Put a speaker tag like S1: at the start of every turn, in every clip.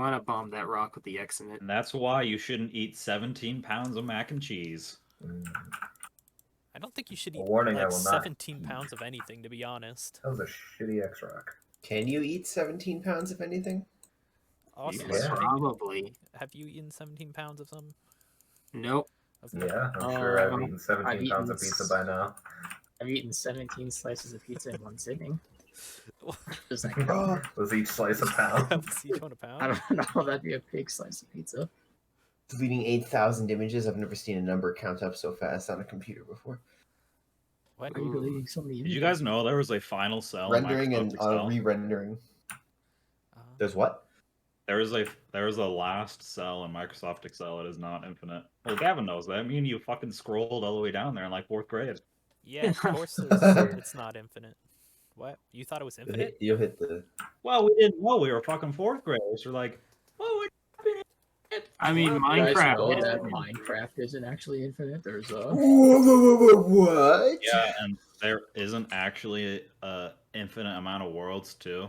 S1: want to bomb that rock with the X in it.
S2: And that's why you shouldn't eat 17 pounds of mac and cheese.
S3: I don't think you should eat
S4: warning, I
S3: like
S4: will not
S3: 17 pounds of anything, to be honest.
S4: That was a shitty X rock.
S5: Can you eat 17 pounds of anything?
S3: Austin,
S4: Yeah.
S1: Probably.
S3: have you eaten 17 pounds of some?
S1: Nope.
S4: Yeah, I'm sure I've eaten 17 pounds of pizza by now.
S6: I've eaten 17 slices of pizza in one sitting. Just like,
S4: Was each slice a pound?
S3: Was each one a pound?
S6: I don't know, that'd be a big slice of pizza.
S5: Deleting 8,000 images. I've never seen a number count up so fast on a computer before.
S3: What?
S6: Why are you deleting so many
S2: Did
S6: images?
S2: you guys know there was a final cell in
S5: Rendering and
S2: Microsoft Excel?
S5: re-rendering. There's what?
S2: There is a last cell in Microsoft Excel. It is not infinite. Well, Gavin knows that. I mean, you fucking scrolled all the way down there in like 4th grade.
S3: Yeah, of course it's not infinite. What? You thought it was infinite?
S5: You hit the...
S2: Well, we didn't know. We were fucking 4th graders. We're like, oh,
S1: I mean,
S6: You guys know
S1: Minecraft.
S6: that Minecraft isn't actually infinite. There's a
S5: What?
S2: yeah, and there isn't actually a infinite amount of worlds too.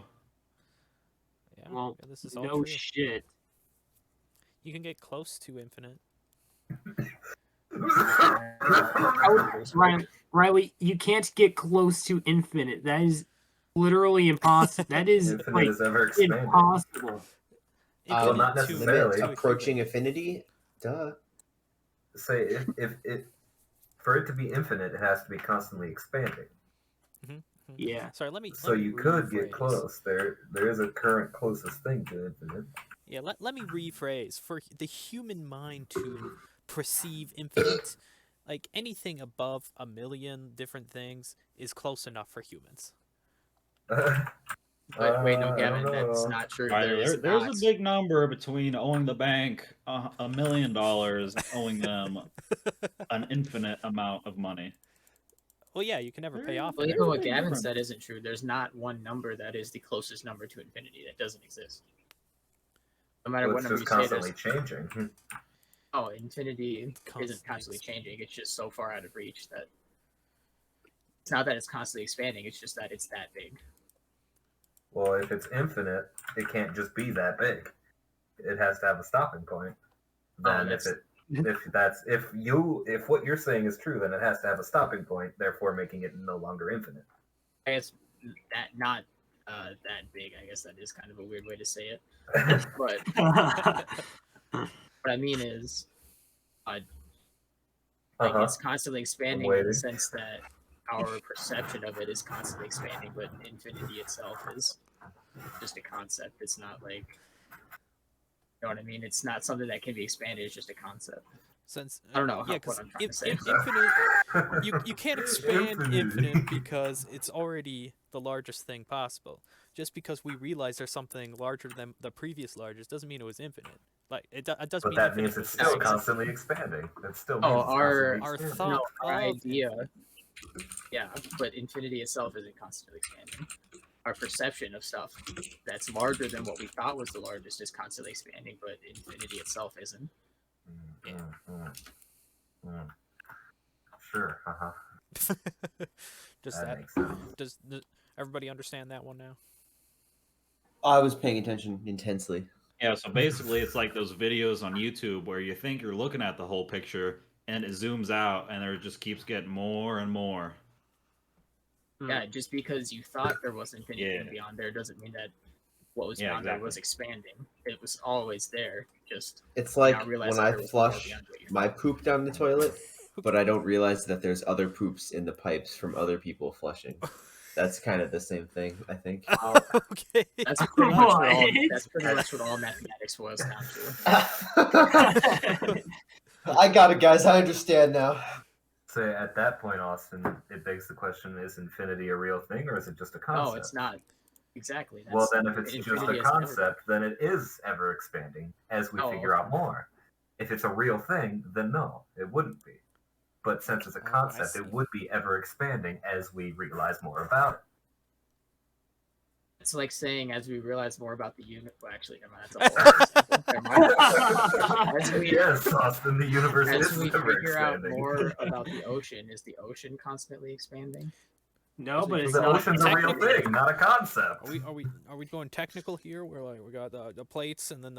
S3: Yeah,
S1: Well,
S3: yeah, this is all
S1: no
S3: true.
S1: shit.
S3: You can get close to infinite.
S1: Riley, you can't get close to infinite. That is literally impossible. That is
S4: Infinite
S1: like
S4: is ever expanding.
S1: impossible.
S4: Well, not
S3: Infinite to-
S4: necessarily.
S3: to a
S5: Approaching
S3: human.
S5: affinity? Duh.
S4: Say if it for it to be infinite, it has to be constantly expanding.
S1: Yeah.
S3: Sorry, let me.
S4: So
S3: let me
S4: you could get
S3: rephrase.
S4: close. There is a current closest thing to infinite.
S3: Yeah, let me rephrase. For the human mind to perceive infinite, like anything above 1 million different things is close enough for humans.
S6: wait, no,
S4: I
S6: Gavin,
S4: don't
S6: that's
S4: know.
S6: not true.
S2: There's
S6: There's
S2: a big number between owing the bank $1 million, owing them an infinite amount of money.
S3: Well, yeah, you can never pay off.
S6: Well,
S3: it.
S6: even what
S2: Very
S6: Gavin
S2: different.
S6: said isn't true. There's not one number that is the closest number to infinity. That doesn't exist. No matter
S4: Well,
S6: what
S4: it's
S6: number
S4: just
S6: you say,
S4: constantly changing.
S6: oh, infinity
S3: Constantly
S6: isn't constantly changing. It's just so far out of reach that it's not that it's constantly expanding. It's just that it's that big.
S4: Well, if it's infinite, it can't just be that big. It has to have a stopping point. Then if what you're saying is true, then it has to have a stopping point, therefore making it no longer infinite.
S6: I guess that not that big. I guess that is kind of a weird way to say it. But what I mean is, like it's constantly expanding in the sense that our perception of it is constantly expanding, but infinity itself is just a concept. It's not like, you know what I mean? It's not something that can be expanded. It's just a concept.
S3: Since
S6: I don't know
S3: yeah,
S6: what
S3: because
S6: I'm trying to say.
S3: infinite, you can't expand
S4: Infinite.
S3: infinite because it's already the largest thing possible. Just because we realize there's something larger than the previous largest doesn't mean it was infinite. Like it doesn't
S4: But
S3: mean
S4: that
S3: infinite
S4: means
S3: was
S4: it's still
S3: zero.
S4: constantly expanding. It still means
S6: Oh,
S4: it's
S6: our
S4: constantly expanding.
S3: thought
S6: our
S3: of
S6: idea, yeah, but infinity itself isn't constantly expanding. Our perception of stuff that's larger than what we thought was the largest is constantly expanding, but infinity itself isn't.
S4: Sure.
S3: Does
S4: That
S3: that
S4: makes sense.
S3: does everybody understand that one now?
S5: I was paying attention intensely.
S2: Yeah, so basically it's like those videos on YouTube where you think you're looking at the whole picture and it zooms out and there just keeps getting more and more.
S6: Yeah, just because you thought there was infinity
S2: Yeah.
S6: beyond there doesn't mean that what was
S2: Yeah,
S6: beyond there
S2: exactly.
S6: was expanding. It was always there. Just
S5: It's like
S6: not realize
S5: when
S6: that
S5: I
S6: there was more
S5: flush
S6: beyond what you
S5: my
S6: thought.
S5: poop down the toilet, but I don't realize that there's other poops in the pipes from other people flushing. That's kind of the same thing, I think.
S3: Okay.
S6: That's pretty much what all,
S1: What?
S6: that's pretty much what all mathematics boils down to.
S5: I got it, guys. I understand now.
S4: So at that point, Austin, it begs the question: is infinity a real thing, or is it just a concept?
S6: No, it's not. Exactly.
S4: Well, then, if it's just
S6: infinity
S4: a
S6: has never-
S4: concept, then it is ever expanding as we
S6: Oh,
S4: figure
S6: okay.
S4: out more. If it's a real thing, then no, it wouldn't be. But since it's a
S3: Oh, I
S4: concept,
S3: see.
S4: it would be ever expanding as we realize more about it.
S6: It's like saying as we realize more about the universe. Well, actually, never mind. That's a whole other sample. As we,
S4: Yes, Austin, the universe
S6: as
S4: is
S6: we
S4: ever
S6: figure out
S4: expanding.
S6: more about the ocean, is the ocean constantly expanding?
S1: No, but it's
S4: The
S1: not.
S4: ocean's a real thing, not a concept.
S3: Are we going technical here? Where like we got the plates, and then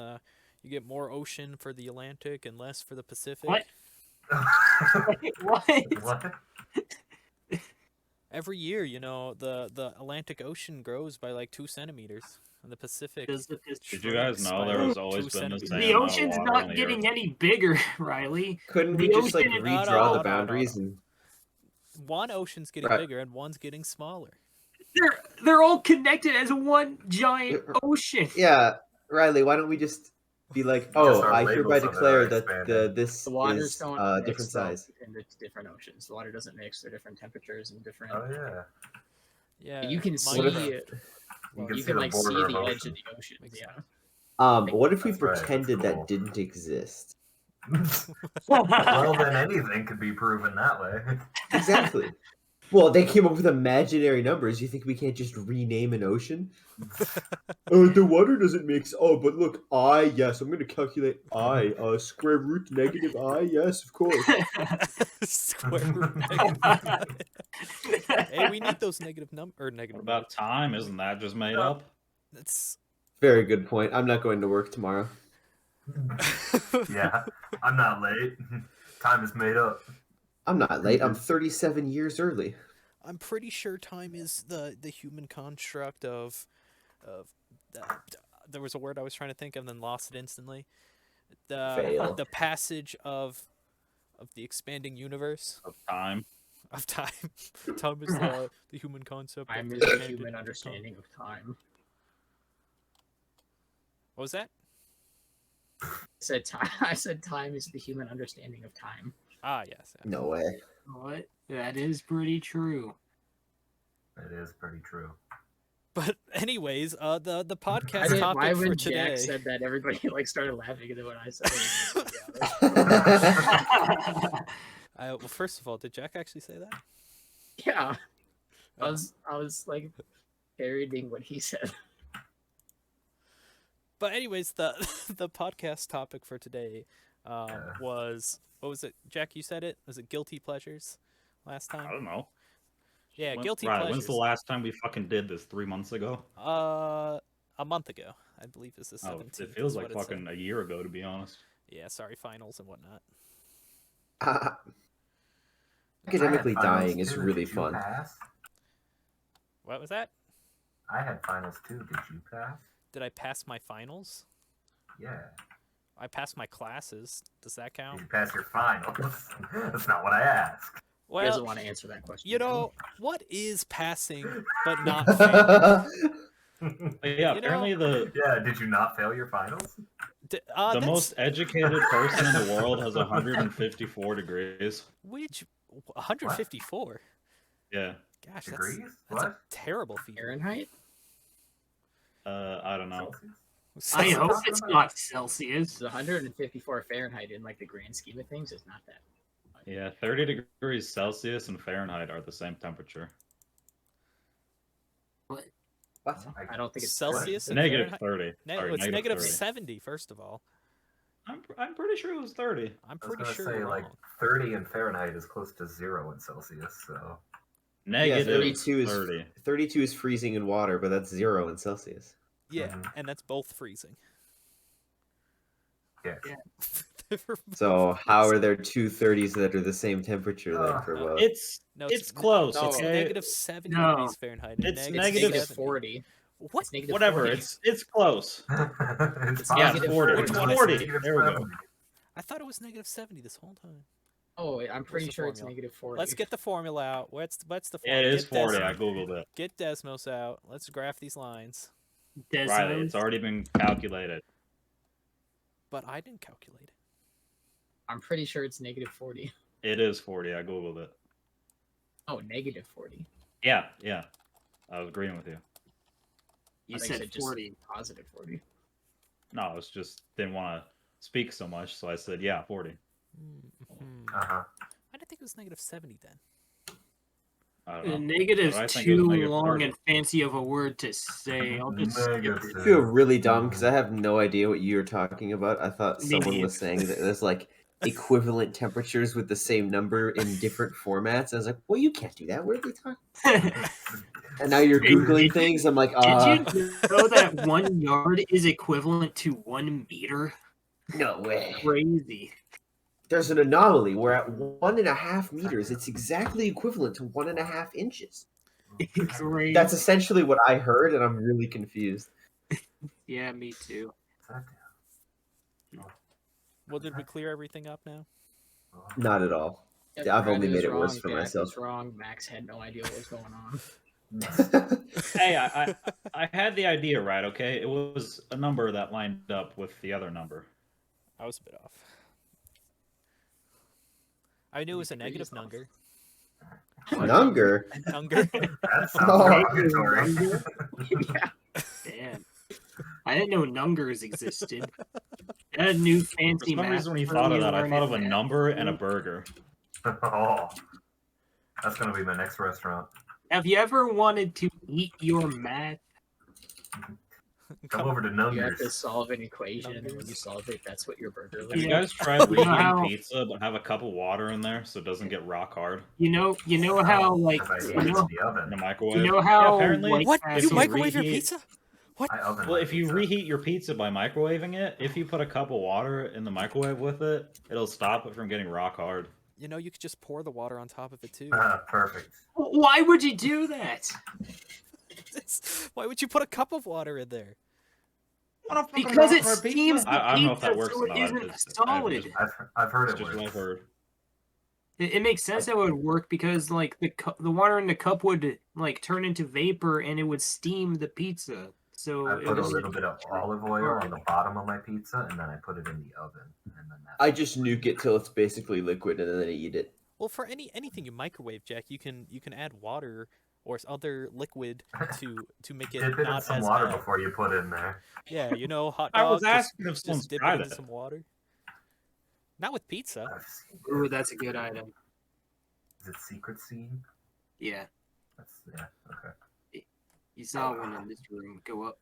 S3: you get more ocean for the Atlantic and less for the Pacific.
S1: What? What?
S4: What?
S3: Every year, you know, the Atlantic Ocean grows by like 2 centimeters, and the Pacific.
S1: Does it-
S2: Did you guys know there has always
S3: 2
S2: been the
S3: centimeters.
S2: same
S1: The
S2: amount of
S1: ocean's
S2: water
S1: not
S2: on the
S1: getting
S2: Earth?
S1: any bigger, Riley.
S5: Couldn't
S1: The
S5: we just like
S1: ocean is-
S5: redraw
S3: No,
S5: the
S3: no,
S5: boundaries
S3: no.
S5: and
S3: One ocean's getting
S5: Right.
S3: bigger, and one's getting smaller.
S1: They're all connected as one giant ocean.
S5: yeah, Riley, why don't we just be like,
S4: Just
S5: oh,
S4: our
S5: I hereby
S4: labels of it
S5: declare
S4: are
S5: that
S4: expanded.
S5: this
S6: The waters
S5: is
S6: don't mix
S5: different
S6: though
S5: size.
S6: in the different oceans. The water doesn't mix. They're different temperatures and different.
S4: Oh yeah.
S3: Yeah,
S6: You can
S3: mine-
S6: see.
S5: What if-
S4: You can
S6: You
S4: see
S6: can
S4: the
S6: like see
S4: border of
S6: the edge
S4: ocean.
S6: of the ocean. Yeah.
S5: What if we
S4: That's right, that's
S5: pretended
S4: cool.
S5: that didn't exist?
S4: Well, then anything could be proven that way.
S5: Exactly. Well, they came up with imaginary numbers. You think we can't just rename an ocean? The water doesn't mix. Oh, but look, yes, I'm going to calculate square root negative yes, of course.
S3: Square root negative. Hey, we need those negative
S2: What
S3: negative.
S2: about time? Isn't that just made up?
S3: That's
S5: Very good point. I'm not going to work tomorrow.
S4: Yeah, I'm not late. Time is made up.
S5: I'm not late. I'm 37 years early.
S3: I'm pretty sure time is the human construct of there was a word I was trying to think of and then lost it instantly.
S5: Fail.
S3: The passage of the expanding universe
S2: Of time.
S3: of time. Time is the human concept. of
S6: Time
S3: the
S6: is the
S3: expanding
S6: human
S3: time.
S6: understanding of time.
S3: What was that?
S6: I said time is the human understanding of time.
S3: Ah, yes.
S5: No way.
S1: What? That is pretty true.
S4: It is pretty true.
S3: But anyways, the
S6: I
S3: podcast
S6: didn't,
S3: topic
S6: why
S3: for
S6: when
S3: today.
S6: Jack said that, everybody like started laughing, and then when I said it,
S3: Well, first of all, did Jack actually say that?
S6: yeah,
S3: Oh.
S6: I was like parodying what he said.
S3: But anyways, the the podcast topic for today was, what was it? Jack, you said it. Was it guilty pleasures last
S2: I
S3: time?
S2: don't know.
S3: Yeah,
S2: When-
S3: guilty
S2: right,
S3: pleasures.
S2: When's the last time we fucking did this? 3 months ago?
S3: A month ago, I believe is the 17th.
S2: It feels
S3: is
S2: like
S3: what it said.
S2: fucking a year ago, to be honest.
S3: Yeah, sorry, finals and whatnot.
S5: Academically
S4: I had finals
S5: dying is
S4: too.
S5: really
S4: Did you
S5: fun.
S4: pass?
S3: What was that?
S4: I had finals too. Did you pass?
S3: Did I pass my finals?
S4: Yeah.
S3: I passed my classes. Does that
S4: Did
S3: count?
S4: you pass your finals? That's not what I asked.
S6: He doesn't
S3: Well,
S6: want to answer that question.
S3: you know, what is passing but not failing?
S2: But yeah,
S3: You
S2: apparently
S4: Yeah, did you not fail your finals?
S2: the
S3: That's-
S2: most educated person in the world has 154 degrees.
S3: Which 154?
S2: Yeah.
S3: Gosh,
S4: Degrees?
S3: that's a
S4: What?
S3: terrible feat.
S6: Fahrenheit.
S2: I don't know.
S4: Celsius?
S1: I hope
S4: talking
S1: it's
S4: about?
S1: not Celsius.
S6: So 154 Fahrenheit in like the grand scheme of things is not that.
S2: Yeah, 30 degrees Celsius and Fahrenheit are the same temperature.
S5: What?
S6: I don't think it's
S3: Celsius and
S2: Negative
S3: Fahrenheit?
S2: 30. Sorry,
S3: It's negative
S2: 30.
S3: 70, first of all.
S2: I'm pretty sure it was 30.
S3: I'm
S4: I was
S3: pretty
S4: gonna
S3: sure
S4: say
S3: you're
S4: like
S3: wrong.
S4: 30 in Fahrenheit is close to 0 in Celsius. So
S2: Negative
S5: 32 is
S2: 30.
S5: 32 is freezing in water, but that's 0 in Celsius.
S3: Yeah,
S4: Mhm.
S3: and that's both freezing.
S4: yeah.
S5: So how are there two 30s that are the same temperature then for both?
S3: No,
S2: It's close.
S3: It's
S2: okay?
S3: negative 70
S1: No.
S3: degrees Fahrenheit. and
S2: It's
S6: It's
S2: negative
S6: negative
S3: 70.
S6: 40.
S3: What?
S6: It's negative
S2: Whatever.
S6: 40.
S2: It's close.
S4: It's
S6: Yeah,
S4: positive
S2: 40.
S3: Which one
S2: It's
S3: is
S2: 40.
S4: Negative
S2: There we go.
S4: 70.
S3: I thought it was negative 70 this whole time.
S6: Oh, I'm pretty
S3: the
S6: sure it's
S3: formula?
S6: negative 40.
S3: Let's get the formula out. What's the
S2: Yeah,
S3: formula?
S2: it is
S3: Get
S2: 40.
S3: Des-
S2: I googled it.
S3: Get Desmos out. Let's graph these lines.
S2: Riley, it's already been calculated.
S3: But I didn't calculate it.
S6: I'm pretty sure it's negative 40.
S2: It is 40. I googled it.
S6: Oh, negative 40.
S2: Yeah. I was agreeing with you.
S1: You
S6: I think
S1: said
S6: just
S1: 40.
S6: Positive 40.
S2: No, I was just didn't want to speak so much, so I said, yeah, 40.
S3: Mhm.
S4: Uh-huh.
S3: I didn't think it was negative 70 then.
S2: I don't know.
S1: Negative's
S2: But I think it was
S1: too
S2: negative
S1: long
S2: 30.
S1: and fancy of a word to say. I'll just skip
S4: Negative.
S1: it.
S5: I feel really dumb because I have no idea what you're talking about. I thought
S1: Me
S5: someone
S1: neither.
S5: was saying that there's like equivalent temperatures with the same number in different formats. I was like, well, you can't do that. What are they talking? And now you're Googling things. I'm like,
S1: Did you know that 1 yard is equivalent to 1 meter?
S5: no way.
S1: Crazy.
S5: There's an anomaly where at 1.5 meters, it's exactly equivalent to 1.5 inches.
S1: Crazy.
S5: That's essentially what I heard, and I'm really confused.
S1: Yeah, me too.
S3: Well, did we clear everything up now?
S5: Not at all.
S6: Yep,
S5: I've only
S6: Riley was
S5: made it worse
S6: wrong,
S5: for
S6: Jack
S5: myself.
S6: was wrong. Max had no idea what was going on.
S2: Hey, I had the idea right, okay? It was a number that lined up with the other number.
S3: I was a bit off. I knew it was a negative number.
S5: Nunger?
S3: Nunger.
S4: That sounds
S5: Oh.
S4: derogatory.
S1: Damn. I didn't know nungers existed. That a new
S2: For
S1: fancy
S2: some
S1: math
S2: reason, when you
S1: term
S2: thought of
S1: you
S2: that, I
S1: learn
S2: thought
S1: in
S2: of a
S1: math
S2: number and a
S1: school.
S2: burger.
S4: Oh, that's gonna be my next restaurant.
S1: Have you ever wanted to eat your math?
S4: Come over to
S6: You have to
S4: Numbers.
S6: solve an equation, and when
S3: Numbers.
S6: you solve it, that's what your burger
S2: Have
S6: looks
S2: you
S1: Yeah.
S2: guys tried reheating
S1: how-
S2: pizza but have a cup of water in there so it doesn't get rock hard
S1: You know how like
S4: Because I
S1: you
S4: heat it
S1: know,
S4: in the oven.
S2: in a microwave?
S1: you know how
S2: Yeah, apparently.
S1: White
S3: What?
S1: Castle-
S3: You
S2: you
S3: microwave your
S2: reheat-
S3: pizza?
S4: I oven
S2: Well,
S4: my
S2: if you
S4: pizza.
S2: reheat your pizza by microwaving it, if you put a cup of water in the microwave with it, it'll stop it from getting rock hard.
S3: You know, you could just pour the water on top of it too.
S4: Perfect.
S1: Why would you do that?
S3: Why would you put a cup of water in there?
S1: Because it steams the
S2: I don't know if that
S1: pizza
S2: works
S1: so
S2: or
S1: it
S2: not.
S1: isn't
S2: It's-
S1: solid.
S4: I've heard
S2: It's
S4: it
S2: just what I've
S4: works.
S2: heard.
S1: It makes sense that it would work because like the water in the cup would like turn into vapor and it would steam the pizza. So
S4: I
S1: it
S4: put a
S1: was
S4: little bit of olive oil on the bottom of my pizza, and then I put it in the oven, and then that's
S5: I just nuke it till it's basically liquid, and then I eat it.
S3: Well, for anything you microwave, Jack, you can add water or other liquid to make it
S4: dip it in
S3: not
S4: some
S3: as
S4: water
S3: bad.
S4: before you put it in there.
S3: Yeah, you know, hot
S2: I
S3: dog.
S2: was asking if
S3: just
S2: someone's
S3: dip it
S2: tried
S3: into
S2: it.
S3: some water. Not with pizza.
S4: I've seen it.
S1: Ooh, that's a good item.
S4: Is it secret scene?
S1: Yeah,
S4: That's okay.
S1: you saw one in this room. Go up.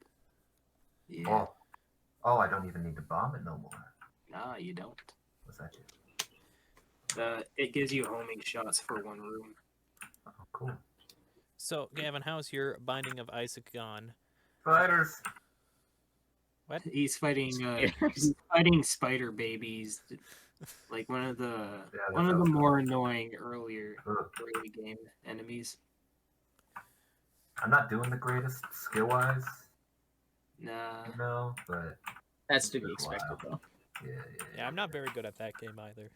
S1: Yeah.
S4: Oh, I don't even need to bomb it no more.
S1: Nah, you don't.
S4: What's that do?
S1: It gives you homing shots for one room.
S4: Oh, cool.
S3: So, Gavin, how's your Binding of Isaac gone?
S4: Spiders.
S3: What?
S1: He's fighting. He's fighting spider babies. Like one of the
S4: that
S1: one of the
S4: sounds
S1: more annoying early
S4: Ugh.
S1: game enemies.
S4: I'm not doing the greatest skill wise,
S1: Nah.
S4: you know, but
S6: That's to be expected, though.
S3: Yeah, I'm not very good at that game either.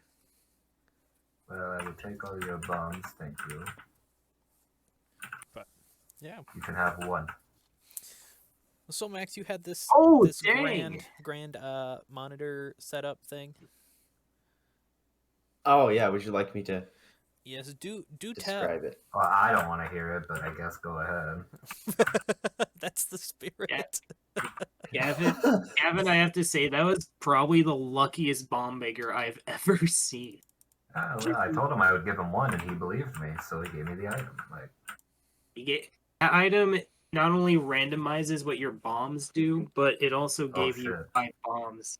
S4: Well, I will take all your bombs, thank you.
S3: Yeah.
S4: You can have one.
S3: So, Max, you had this
S1: Oh,
S3: this
S1: dang.
S3: grand monitor setup thing.
S5: Oh yeah, would you like me to
S3: Yes, do tell.
S5: describe it?
S4: Well, I don't want to hear it, but I guess go ahead.
S3: That's the spirit.
S1: Gavin, I have to say that was probably the luckiest bomb maker I've ever seen.
S4: Well, I told him I would give him one, and he believed me, so he gave me the item. Like,
S1: You get that item not only randomizes what your bombs do, but it also gave you
S4: shit.
S1: 5 bombs.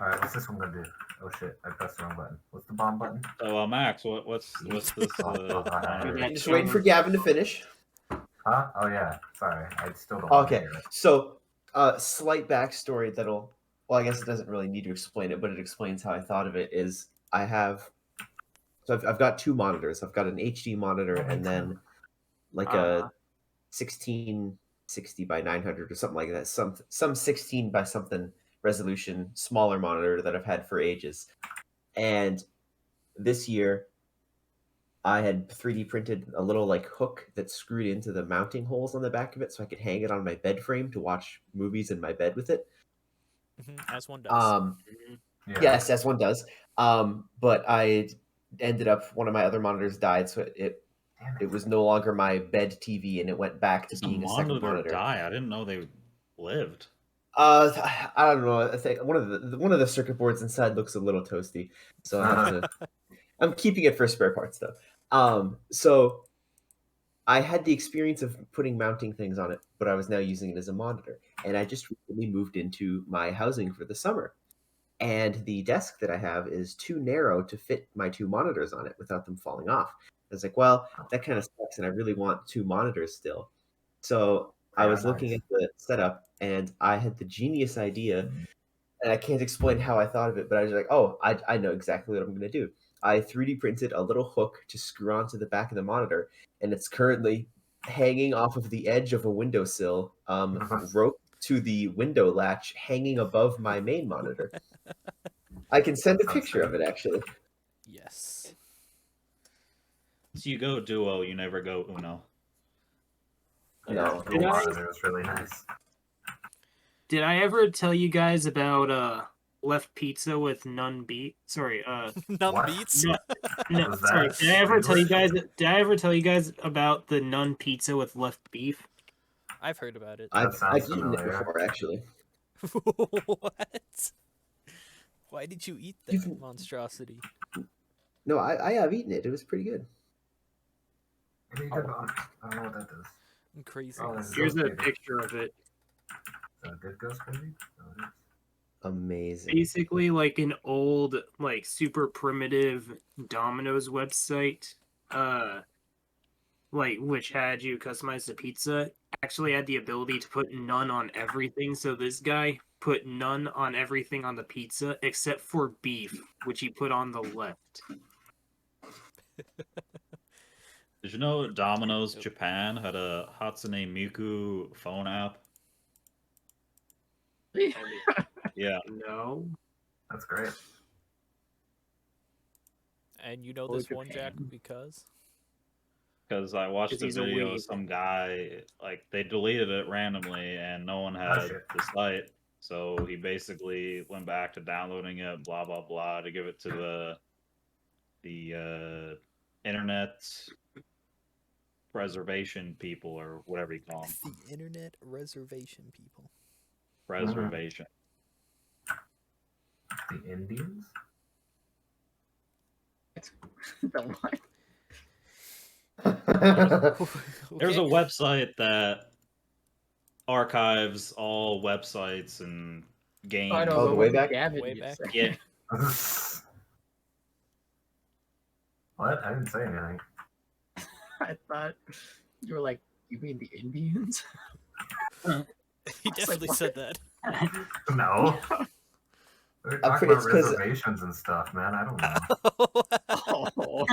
S4: all right, what's this one gonna do? Oh shit, I pressed the wrong button. What's the bomb button?
S2: So, Max, what's this?
S1: Yeah.
S5: Just waiting for Gavin to finish.
S4: Huh? Oh yeah. Sorry, I still don't. wanna
S5: Okay,
S4: hear it.
S5: so slight backstory that'll. Well, I guess it doesn't really need to explain it, but it explains how I thought of it. Is I have. So I've got 2 monitors. I've got an HD monitor and then like a 1660 by 900 or something like that. Some 16 by something resolution smaller monitor that I've had for ages. And this year I had 3D printed a little like hook that screwed into the mounting holes on the back of it so I could hang it on my bed frame to watch movies in my bed with it.
S3: As one does.
S4: Yeah.
S5: Yes, as one does. But I ended up one of my other monitors died, so
S4: Damn
S5: it was no longer my bed TV, and it went back to
S2: Does a
S5: being a second
S2: monitor
S5: monitor.
S2: die? I didn't know they lived.
S5: I don't know. I think one of the circuit boards inside looks a little toasty, so I have to. I'm keeping it for spare parts though. So I had the experience of putting mounting things on it, but I was now using it as a monitor, and I just recently moved into my housing for the summer. and the desk that I have is too narrow to fit my 2 monitors on it without them falling off. I was like, well, that kind of sucks, and I really want 2 monitors still. So I
S4: Yeah,
S5: was looking
S4: nice.
S5: at the setup, and I had the genius idea, and I can't explain how I thought of it, but I was like, oh, I know exactly what I'm going to do. I 3D printed a little hook to screw onto the back of the monitor, and it's currently hanging off of the edge of a windowsill, roped to the window latch, hanging above my main monitor. I can send a picture of it, actually.
S3: Yes.
S2: So you go duo, you never go uno.
S5: No.
S4: The monitor was really nice.
S1: Did I ever tell you guys about left pizza with none beat? Sorry,
S3: Numb
S4: What?
S3: beats.
S1: no,
S4: Was
S1: sorry.
S4: that
S1: Did I ever tell you guys?
S4: English?
S1: Did I ever tell you guys about the none pizza with left beef?
S3: I've heard about it.
S5: I've
S4: sounds
S5: eaten it
S4: familiar.
S5: before, actually.
S3: What? Why did you eat that
S5: You've-
S3: monstrosity?
S5: No, I have eaten it. It was pretty good.
S4: Maybe you could, I don't know what that is.
S3: I'm crazy.
S4: Oh, there's
S1: Here's a
S4: Ghost Baby.
S1: picture of it.
S4: Is that a good Ghost Baby? Oh, it is.
S5: Amazing.
S1: Basically, like an old, like super primitive Domino's website, like which had you customize the pizza. Actually, had the ability to put none on everything. So this guy put none on everything on the pizza except for beef, which he put on the left.
S2: Did you know Domino's Japan had a Hatsune Miku phone app? Yeah.
S1: No.
S4: That's great.
S3: And you know
S6: Oh,
S3: this one,
S6: Japan.
S3: Jack, because
S2: Because I watched
S1: 'Cause
S2: a
S1: he's a
S2: video of
S1: weeb.
S2: some guy, like, they deleted it randomly and no one
S4: Oh,
S2: had
S4: shit.
S2: the site. So he basically went back to downloading it, blah, blah, blah, to give it to the internet preservation people or whatever you call them.
S3: the internet reservation people.
S2: Preservation.
S4: The Indians?
S6: The what?
S2: There's a
S3: Okay.
S2: website that archives all websites and games.
S6: I know,
S5: Oh,
S6: but
S5: the
S6: what did
S5: Wayback?
S6: Gavin
S3: Wayback?
S6: just say?
S2: Yeah.
S4: What? I didn't say anything.
S6: I thought you were like, you mean the Indians?
S3: He definitely
S6: what?
S3: said that.
S4: No. We're
S5: I'm
S4: talking
S5: pretty-
S4: about
S5: it's 'cause-
S4: reservations and stuff, man. I don't know.
S6: Oh,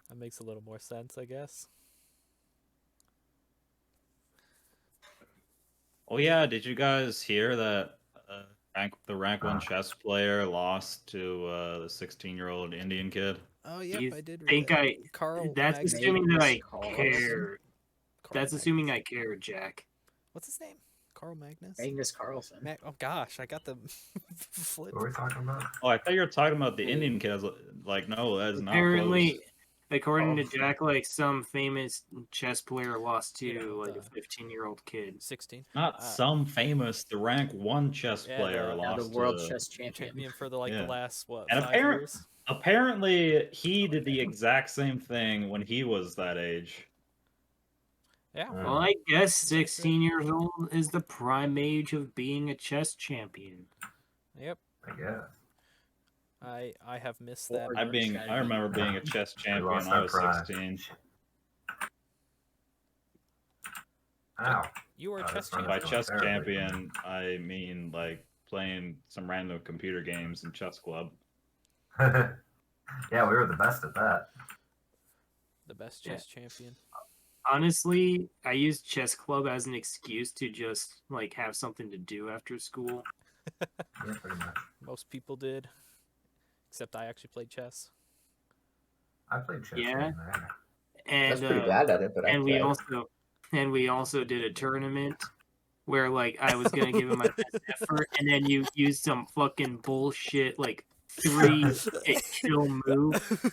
S3: That makes a little more sense, I guess.
S2: Oh yeah, did you guys hear that the rank 1 chess player lost to the 16-year-old Indian kid?
S3: Oh, yep,
S1: You
S3: I did read
S1: think
S3: that. Carl
S1: That's
S3: Magnus.
S1: assuming that I
S6: Carl.
S1: care.
S3: Carl
S1: That's assuming
S3: Magnus.
S1: I care, Jack.
S3: What's his name? Carl Magnus?
S6: Magnus Carlsen.
S3: Oh gosh, I got the flip.
S4: What are we talking about?
S2: Oh, I thought you were talking about the Indian kid. I was like, no, that is not
S1: Apparently,
S2: close.
S1: according
S4: Oh.
S1: to Jack, like some famous chess player lost to
S3: You know,
S1: like a
S3: the-
S1: 15-year-old kid.
S3: 16.
S2: Not some famous, the rank 1 chess
S3: Yeah,
S2: player
S3: the-
S6: Yeah,
S2: lost
S6: the world
S2: to...
S6: chess champion.
S3: Champion for the
S2: Yeah.
S3: the last what
S2: And
S3: 5
S2: apparent-
S3: years?
S2: Apparently, he did the exact same thing when he was that age.
S3: Yeah.
S4: Mm.
S1: Well, I guess
S3: Sounds good.
S1: 16 years old is the prime age of being a chess champion.
S3: Yep.
S4: I guess.
S3: I have missed
S6: Or
S3: that.
S2: I remember being a chess champion
S4: lost
S2: when I
S4: our
S2: was
S4: pride.
S2: 16.
S4: Ow.
S3: You were a
S4: Oh,
S3: chess
S4: that's not-
S2: By
S3: champion.
S2: chess
S4: Terribly.
S2: champion, I mean like playing some random computer games in chess club.
S4: Yeah, we were the best at that.
S3: The best
S1: Yeah.
S3: chess champion.
S1: Honestly, I used chess club as an excuse to just like have something to do after school.
S4: Yeah, pretty much.
S3: Most people did. Except I actually played chess.
S4: I played chess.
S1: Yeah.
S4: here and there.
S1: And
S5: That's pretty bad at it, but I
S1: and we
S5: tried.
S1: also did a tournament where like I was gonna give him my best effort, and then you used some fucking bullshit like 3-hit kill move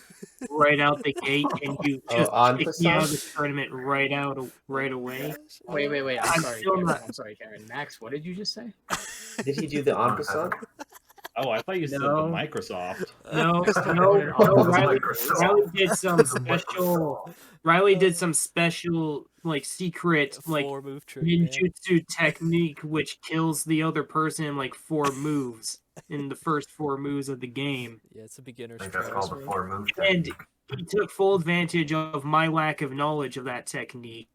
S1: right out the gate, and you just
S5: on
S1: kicked me out of the
S5: Passat?
S1: tournament right away.
S6: Wait. I'm
S1: I'm
S6: sorry,
S1: still
S6: Karen.
S1: not-
S6: I'm sorry, Karen. Max, what did you just say?
S5: Did he do the en passant?
S2: Oh, I thought you said the
S1: No.
S2: Microsoft.
S1: No,
S6: Mr.
S1: no,
S6: Owner.
S1: no.
S4: Oh,
S1: Riley
S4: Microsoft.
S1: did some special. Riley did some special, like, secret, like,
S3: 4-move trick, man.
S1: ninjutsu technique which kills the other person in like 4 moves in the first 4 moves of the game.
S3: Yeah, it's a beginner's
S4: I think that's
S3: trials
S4: called the
S3: move.
S4: 4-move
S1: And
S4: technique.
S1: he took full advantage of my lack of knowledge of that technique.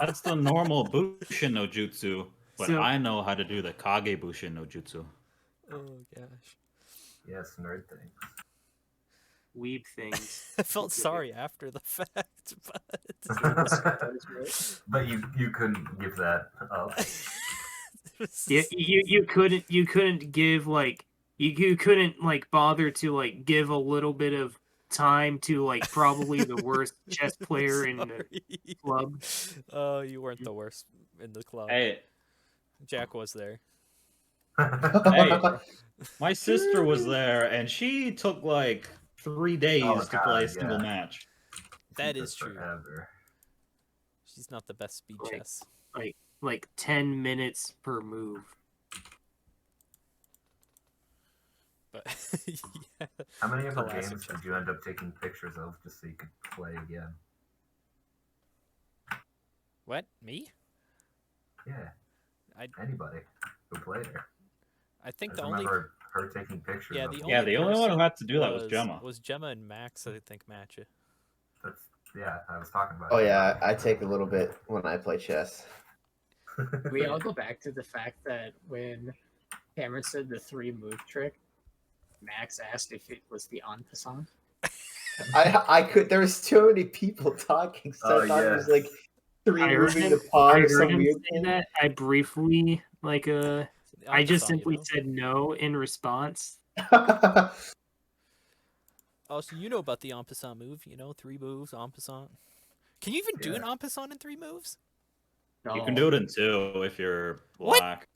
S2: That's the normal Bushin no Jutsu, but
S1: So-
S2: I know how to do the Kage Bushin no Jutsu.
S3: Oh gosh.
S4: Yes, nerd things.
S1: Weeb things.
S3: I felt sorry after the fact, but
S4: But you couldn't give that up.
S1: Yeah, you couldn't give like you couldn't like bother to like give a little bit of time to like probably the worst chess player in the
S3: Sorry.
S1: club.
S3: Oh, you weren't the worst in the club.
S2: Hey,
S3: Jack was there.
S2: Hey. my sister was there, and she took like 3 days
S4: Oh,
S2: to play a
S4: God,
S2: single
S4: yeah.
S2: match.
S3: That
S4: Took
S3: is true.
S4: forever.
S3: She's not the best speed
S1: Like-
S3: chess.
S1: Like 10 minutes per move.
S3: But yeah.
S4: How many of her
S3: Classic
S4: games
S3: chess
S4: did you end up taking pictures of just so you could play again?
S3: What? Me?
S4: Yeah.
S3: I-
S4: Anybody who played her.
S3: I
S4: I
S3: think
S4: just
S3: the only
S4: remember her taking pictures
S3: Yeah,
S4: of
S3: the
S4: them.
S2: Yeah, the only one who
S3: person
S2: had to do that was Gemma.
S3: Was Gemma and Max, I think, match it.
S4: That's, yeah, I was talking about
S5: Oh
S4: it.
S5: yeah, I take a little bit when I play chess.
S6: We all go back to the fact that when Cameron said the 3-move trick, Max asked if it was the en passant.
S5: I could. There was too many people talking, so
S4: Oh,
S5: I thought it was
S4: yes.
S5: like three
S1: I heard
S5: moving
S1: him,
S5: the pawn
S1: I
S5: or
S1: heard
S5: some
S1: him
S5: weird
S1: say
S5: thing.
S1: that. I briefly like I just
S3: En passant,
S1: simply
S3: you know?
S1: said no in response.
S3: Oh, so you know about the en passant move, 3 moves, en passant. Can you even do an en passant in 3 moves?
S2: You can do it in 2 if you're
S3: What?
S2: black.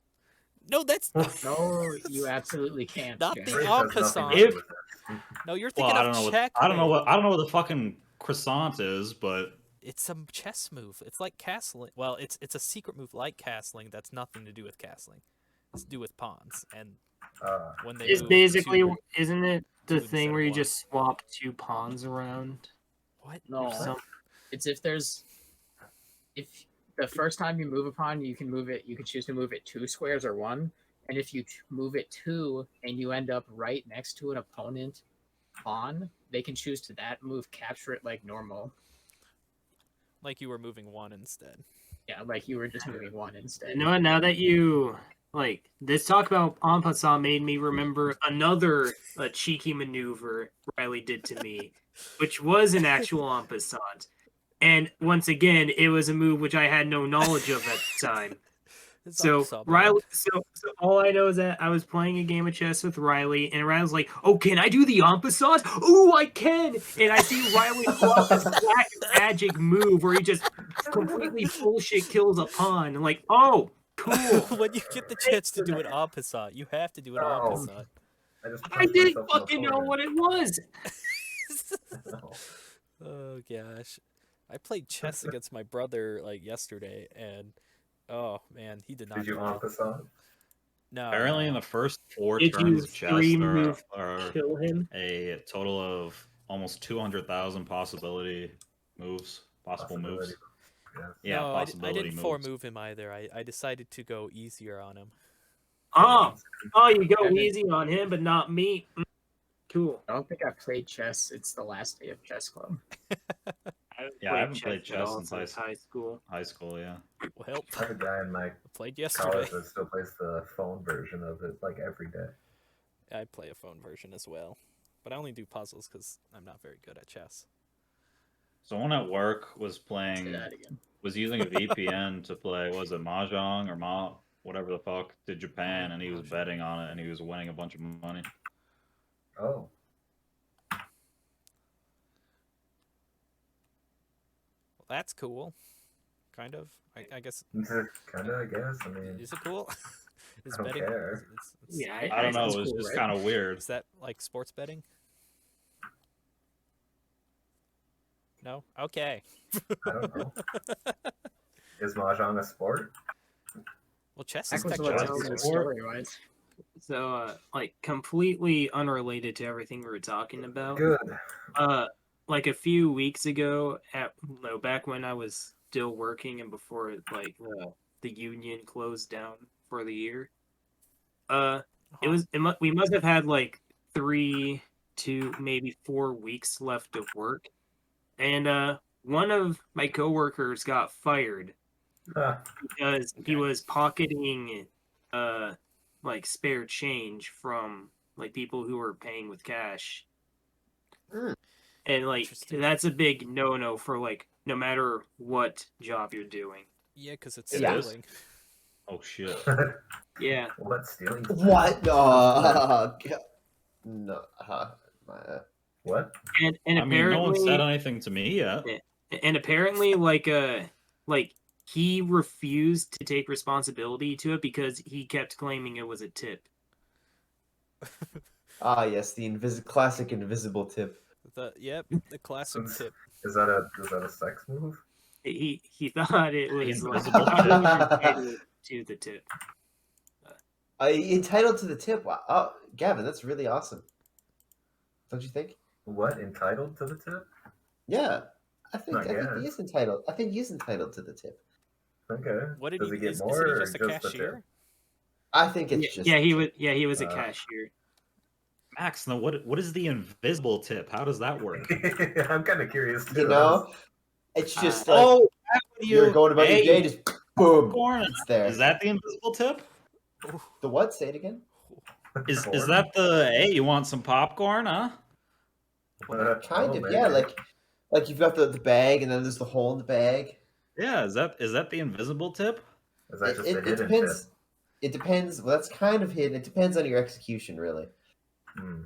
S3: No, that's
S6: No, you absolutely can't.
S3: Not
S6: Jack.
S3: the
S4: Race
S3: en
S4: has nothing to
S3: passant.
S4: do
S1: If-
S4: with it.
S3: No, you're
S2: Well,
S3: thinking
S2: I don't know
S3: of
S2: what
S3: checkmate.
S2: I don't know what the fucking croissant is, but
S3: It's some chess move. It's like castling. Well, it's a secret move like castling that's nothing to do with castling. It's to do with pawns, and when they
S1: It's
S3: move
S1: basically,
S3: two-
S1: isn't it the
S3: two
S1: thing
S3: instead
S1: where
S3: of
S1: you
S3: one.
S1: just swap 2 pawns around?
S3: What?
S6: No,
S1: Some-
S6: it's if the first time you move a pawn, you can move it. You can choose to move it 2 squares or 1, and if you move it 2 and you end up right next to an opponent pawn, they can choose to that move capture it like normal.
S3: Like you were moving 1 instead.
S6: Yeah, like you were just moving 1 instead.
S1: You know what? Now that you like this talk about en passant made me remember another cheeky maneuver Riley did to me, which was an actual en passant. And once again, it was a move which I had no knowledge of at the time.
S3: It's
S1: So
S3: en passant, man.
S1: Riley, so all I know is that I was playing a game of chess with Riley, and Riley's like, "Oh, can I do the en passant? Ooh, I can!" And I see Riley pull out this black magic move where he just completely bullshit kills a pawn. I'm like, "Oh, cool."
S3: When you get the chance to do an en passant, you have to do an en
S4: Oh.
S3: passant.
S4: I just
S1: I
S4: punched
S1: didn't
S4: myself in the
S1: fucking know
S4: forehead.
S1: what it was.
S4: No.
S3: Oh gosh, I played chess against my brother like yesterday, and oh man, he did not.
S4: Did you
S3: do
S4: en
S3: well.
S4: passant?
S3: No.
S2: apparently in
S3: no.
S2: the first 4
S1: Did you
S2: turns of chess,
S1: 3
S2: there
S1: move
S2: are
S1: kill him?
S2: a total of almost 200,000 possible moves.
S4: Possibility. Yes.
S2: Yeah,
S3: No, I
S2: possibility
S3: didn't
S2: moves.
S3: 4-move him either. I decided to go easier on him.
S1: Oh, you go easy on him, but not me. Cool.
S6: I don't think I've played chess. It's the last day of chess club.
S2: Yeah, I haven't played
S1: at
S2: chess
S1: all
S2: since
S1: high school.
S2: high school. Yeah.
S3: Well,
S4: I have a guy in my
S3: I played yesterday.
S4: college that still plays the phone version of it like every day.
S3: I play a phone version as well, but I only do puzzles because I'm not very good at chess.
S2: Someone at work was
S6: Say
S2: playing,
S6: that again.
S2: was using a VPN to play. What was it, mahjong or whatever the fuck, to Japan, and he was
S3: Mahjong.
S2: betting on it, and he was winning a bunch of money.
S4: Oh,
S3: Well, that's cool. Kind of. I guess.
S4: kind of. I guess. I mean,
S3: Is it cool? Is
S4: I don't
S3: betting?
S4: care.
S3: it's-
S1: Yeah,
S2: I don't know. It
S6: Sounds
S2: was
S6: cool,
S2: just
S6: right?
S2: kind of weird.
S3: Is that like sports betting? No. Okay.
S4: I don't know. Is mahjong a sport?
S3: Well, chess
S6: That
S3: is
S6: was
S2: Technically,
S6: what
S2: chess
S6: tells
S2: is
S6: the
S2: a sport.
S6: story, right?
S1: So, like, completely unrelated to everything we were talking about.
S4: Good.
S1: Like a few weeks ago, back when I was still working and before like the union closed down for the year, we must have had like 3 to maybe 4 weeks left of work, and one of my coworkers got fired
S4: Huh.
S1: because he was pocketing like spare change from like people who were paying with cash.
S5: Mm.
S1: And like
S3: Interesting.
S1: that's a big no for like no matter what job you're doing.
S3: Yeah, because it's
S2: It is?
S3: stealing.
S2: Oh shit.
S1: Yeah.
S4: What stealing?
S5: What? No.
S4: What?
S1: And
S2: I mean, no one said
S1: apparently
S2: anything to me yet.
S1: and apparently like he refused to take responsibility to it because he kept claiming it was a tip.
S5: Ah, yes, the classic invisible tip.
S3: The classic
S4: Since-
S3: tip.
S4: Is that a sex move?
S1: He thought it was
S2: Invisible
S1: like, he was entitled to the tip.
S5: Entitled to the tip. Wow. Oh, Gavin, that's really awesome. Don't you think?
S4: What, entitled to the tip?
S5: Yeah, I think
S4: I
S5: he
S4: guess.
S5: is entitled. I think he's entitled to the tip.
S4: Okay.
S3: What did
S4: Does
S3: he
S4: he get
S3: is
S4: more
S3: he
S4: or
S3: just a
S4: just the tip?
S3: cashier?
S5: I think it's just.
S1: Yeah, he
S5: the
S1: was.
S5: tip.
S1: Yeah, he was a cashier.
S2: Max, now what is the invisible tip? How does that work?
S4: I'm kind of curious too.
S5: You know, it's just
S1: Uh,
S5: like
S2: Oh,
S5: you're going about your day, just boom,
S2: popcorn.
S5: it's there.
S2: Is that the invisible tip?
S5: The what? Say it again.
S2: Is
S4: Corn?
S2: that the hey? You want some popcorn, huh?
S5: Kind
S4: Oh,
S5: of, yeah.
S4: maybe.
S5: Like you've got the bag, and then there's the hole in the bag.
S2: Yeah. Is that the invisible tip?
S4: Is that just a
S5: It
S4: hidden
S5: depends. It depends. Well, that's kind of hidden. It depends on your execution, really.
S4: tip? Hmm.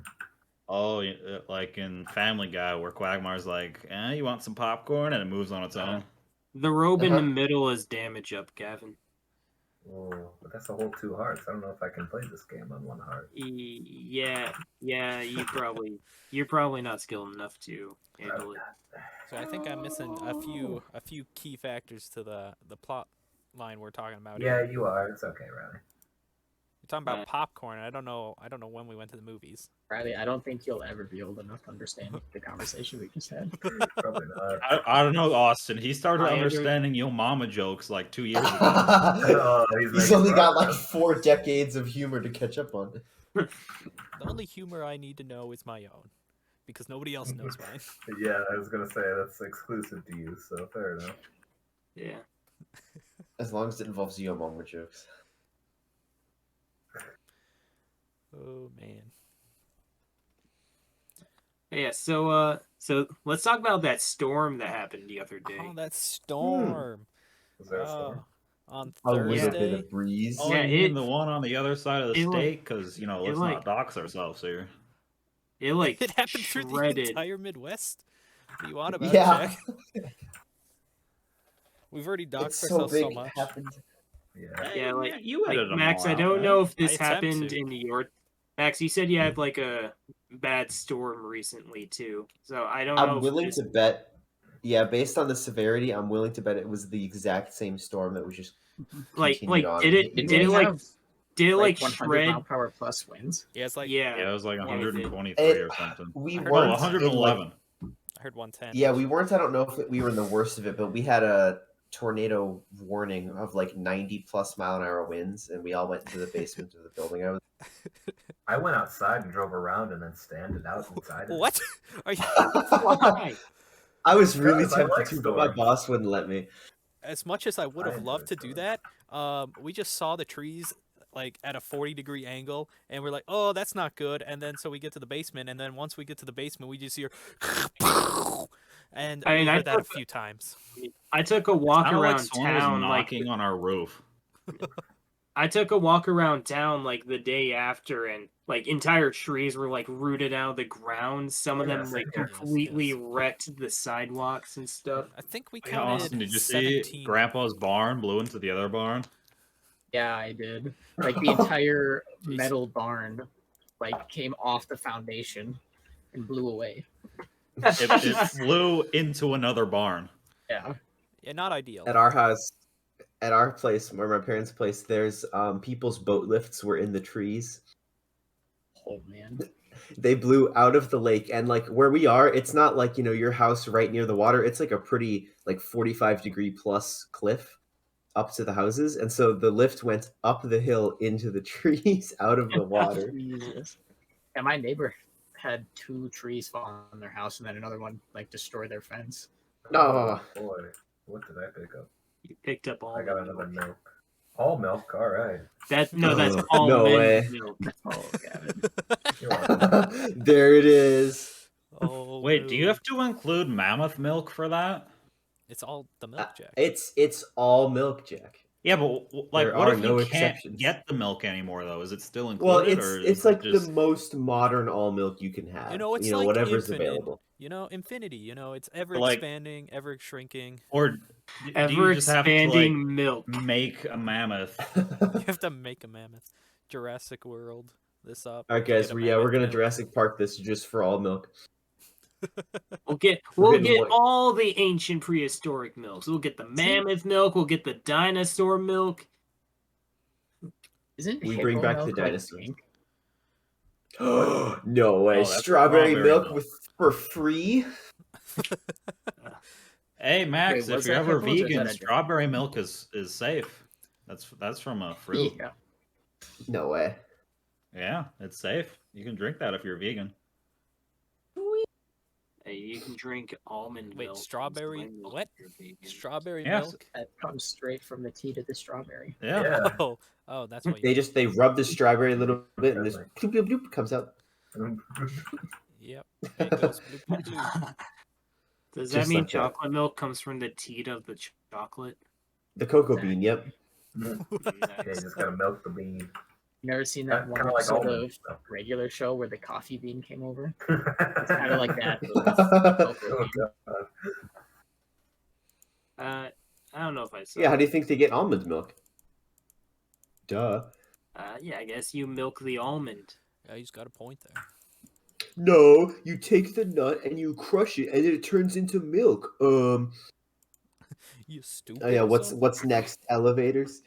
S2: Oh, like in Family Guy, where Quagmire's like, you want some popcorn, and it moves on its own.
S1: The robe in the
S5: Uh-huh.
S1: middle is damage up, Gavin.
S4: Oh, but that's a whole 2 hearts. I don't know if I can play this game on 1 heart.
S1: Yeah, you're probably not skilled enough to handle it.
S3: So I think I'm missing a few key factors to the plot line we're talking about.
S4: Yeah,
S3: here.
S4: you are. It's okay, Riley.
S3: You're talking about popcorn. I don't know when we went to the movies.
S6: Riley, I don't think you'll ever be old enough to understand the conversation we just had.
S4: Probably not.
S2: I don't know, Austin. He started
S1: I under-
S2: understanding Yo Mama jokes like 2 years ago.
S4: Oh,
S5: He's
S4: making
S5: only got like
S4: progress.
S5: 4 decades of humor to catch up on.
S3: The only humor I need to know is my own, because nobody else knows mine.
S4: Yeah, I was gonna say that's exclusive to you, so fair enough.
S1: Yeah.
S5: As long as it involves Yo Mama jokes.
S3: Oh man.
S1: Yeah, so let's talk about that storm that happened the other day.
S3: Oh, that storm.
S4: Was there a storm?
S3: On
S5: A little bit
S3: Thursday.
S5: of breeze.
S2: Oh,
S1: Yeah,
S2: you mean
S1: it-
S2: the one on the other side of the
S1: it, like-
S2: state? Because let's
S1: like-
S2: not dox ourselves here.
S1: It like
S3: It happened through the
S1: shredded.
S3: entire Midwest. What do you want about
S5: Yeah.
S3: it, Jack? We've already doxed
S5: It's so
S3: ourselves
S5: big.
S3: so
S5: it
S3: much.
S5: happened.
S4: Yeah.
S1: Yeah, like-
S2: you
S1: Like
S2: edited them
S1: Max,
S2: all
S1: I
S2: out,
S1: don't
S2: man.
S1: know if
S3: I
S1: this
S3: attempt
S1: happened
S3: to.
S1: in New York. Max, you said you had like a bad storm recently too. So I don't know.
S5: I'm
S1: if
S5: willing
S1: this-
S5: to bet. Yeah, based on the severity, I'm willing to bet it was the exact same storm that was just
S1: like
S5: continued on.
S1: did it
S6: Did
S1: did
S6: they
S1: it like
S6: have
S1: did it like
S6: 100
S1: shred?
S6: mile per hour plus winds?
S3: Yeah, it's like
S1: Yeah.
S2: Yeah, it was like
S1: Yeah, it did.
S2: 123
S5: It-
S2: or something.
S5: We
S3: I heard
S2: Oh,
S5: weren't in,
S2: 111.
S3: I heard 110.
S5: yeah, we weren't. I don't know if we were in the worst of it, but we had a tornado warning of like 90+ mile an hour winds, and we all went into the basement of the building.
S4: I went outside and drove around and then standed out inside. it.
S3: What? Are you?
S1: Why?
S5: I was really
S4: Because I
S5: tempted
S4: like
S5: to, but my
S4: storms.
S5: boss wouldn't let me.
S3: As much as I would
S4: I
S3: have
S4: enjoy
S3: loved to do
S4: storms.
S3: that, we just saw the trees like at a 40-degree angle, and we're like, "Oh, that's not good." And then so we get to the basement, and then once we get to the basement, we just hear, and
S1: I mean,
S3: we
S1: I
S3: heard that a
S1: thought-
S3: few times.
S1: I took a walk
S2: Sounded
S1: around
S2: like someone was
S1: town like
S2: knocking on our roof.
S1: I took a walk around town like the day after, and like entire trees were like rooted out of the ground. Some of
S4: Yeah,
S1: them
S4: same
S1: like
S4: here.
S1: completely
S3: Yes.
S1: wrecked the sidewalks and stuff.
S3: I think we
S2: Hey,
S3: counted
S2: Austin, did you
S3: 17.
S2: see Grandpa's barn blew into the other barn?
S6: Yeah, I did. Like the entire metal barn, like came off the foundation and blew away.
S2: It flew into another barn.
S6: Yeah.
S3: Yeah, not ideal.
S5: At our house, at our place, where my parents' place, there's people's boat lifts were in the trees,
S6: Oh man.
S5: They blew out of the lake, and like where we are, it's not like your house right near the water. It's like a pretty like 45-degree plus cliff up to the houses, and so the lift went up the hill into the trees out of the water.
S6: Jesus. And my neighbor had 2 trees fall on their house, and then another one like destroy their fence.
S5: Oh,
S4: boy. What did I pick up?
S1: You picked up all
S4: I got
S1: the
S4: another
S1: milk.
S4: milk. All milk, alright.
S1: That's
S5: Oh,
S1: all
S5: no way.
S1: milk.
S6: Oh, Gavin.
S4: You're welcome.
S5: there it is.
S3: Oh,
S2: Wait, do you
S3: no.
S2: have to include mammoth milk for that?
S3: It's all the milk, Jack.
S5: It's all milk, Jack.
S2: Yeah, but like,
S5: There
S2: what
S5: are
S2: if you
S5: no
S2: can't
S5: exceptions.
S2: get the milk anymore though? Is it still
S5: Well,
S2: included,
S5: it's
S2: or
S5: it's
S2: is
S5: like
S2: it just...
S5: the most modern all milk you can have.
S3: It's like
S5: whatever's
S3: infinite.
S5: available.
S3: Infinity. It's ever
S2: Like-
S3: expanding, ever shrinking.
S2: or do
S1: Ever
S2: you just have to
S1: expanding milk.
S2: like make a mammoth?
S3: You have to make a mammoth. Jurassic World. This up.
S5: All right,
S3: to
S5: guys.
S3: get a
S5: We're
S3: mammoth
S5: gonna
S3: milk.
S5: Jurassic Park this just for all milk.
S1: We'll get
S5: getting what-
S1: all the ancient prehistoric milks. We'll get the mammoth milk. We'll get the dinosaur milk.
S6: Isn't
S5: We
S6: hippo
S5: bring back the
S6: milk, like,
S5: dinosaurs.
S6: pink?
S5: No way!
S2: Oh, that's
S5: strawberry
S2: strawberry
S5: milk
S2: milk.
S5: for free.
S2: Hey Max,
S6: Wait,
S2: if
S6: was
S2: you're
S6: that
S2: ever
S6: hippos or is
S2: vegan,
S6: that a-
S2: strawberry milk is safe. That's from a fruit.
S6: Yeah.
S5: No way.
S2: Yeah, it's safe. You can drink that if you're vegan.
S1: Hey, you can drink almond
S3: Wait,
S1: milk.
S3: strawberry-
S1: Soy milk
S3: what?
S1: if you're vegan.
S3: Strawberry
S2: Yes.
S3: milk.
S6: That comes straight from the tea to the strawberry.
S2: Yeah.
S4: Yeah.
S3: Oh, that's why.
S5: They rub the strawberry a little bit, and this bloop, bloop, bloop comes out.
S3: Yep. It goes bloop, bloop, bloop.
S1: Does that
S5: Just
S1: mean
S5: like that.
S1: chocolate milk comes from the teat of the chocolate?
S5: The cocoa bean. Yep.
S4: Yeah, you just gotta milk the bean.
S6: You never seen that one
S4: Kind of like
S6: episode
S4: almond
S6: of
S4: stuff.
S6: regular show where the coffee bean came over? It's kind of like that. but with cocoa
S4: Oh,
S6: bean.
S4: God.
S1: I don't know if I saw.
S5: Yeah. How do you think they get almond milk? Duh.
S1: Yeah, I guess you milk the almond.
S3: Yeah, he's got a point there.
S5: No, you take the nut and you crush it, and it turns into milk.
S3: You stupid.
S5: Oh yeah. What's
S3: son.
S5: what's next? Elevators.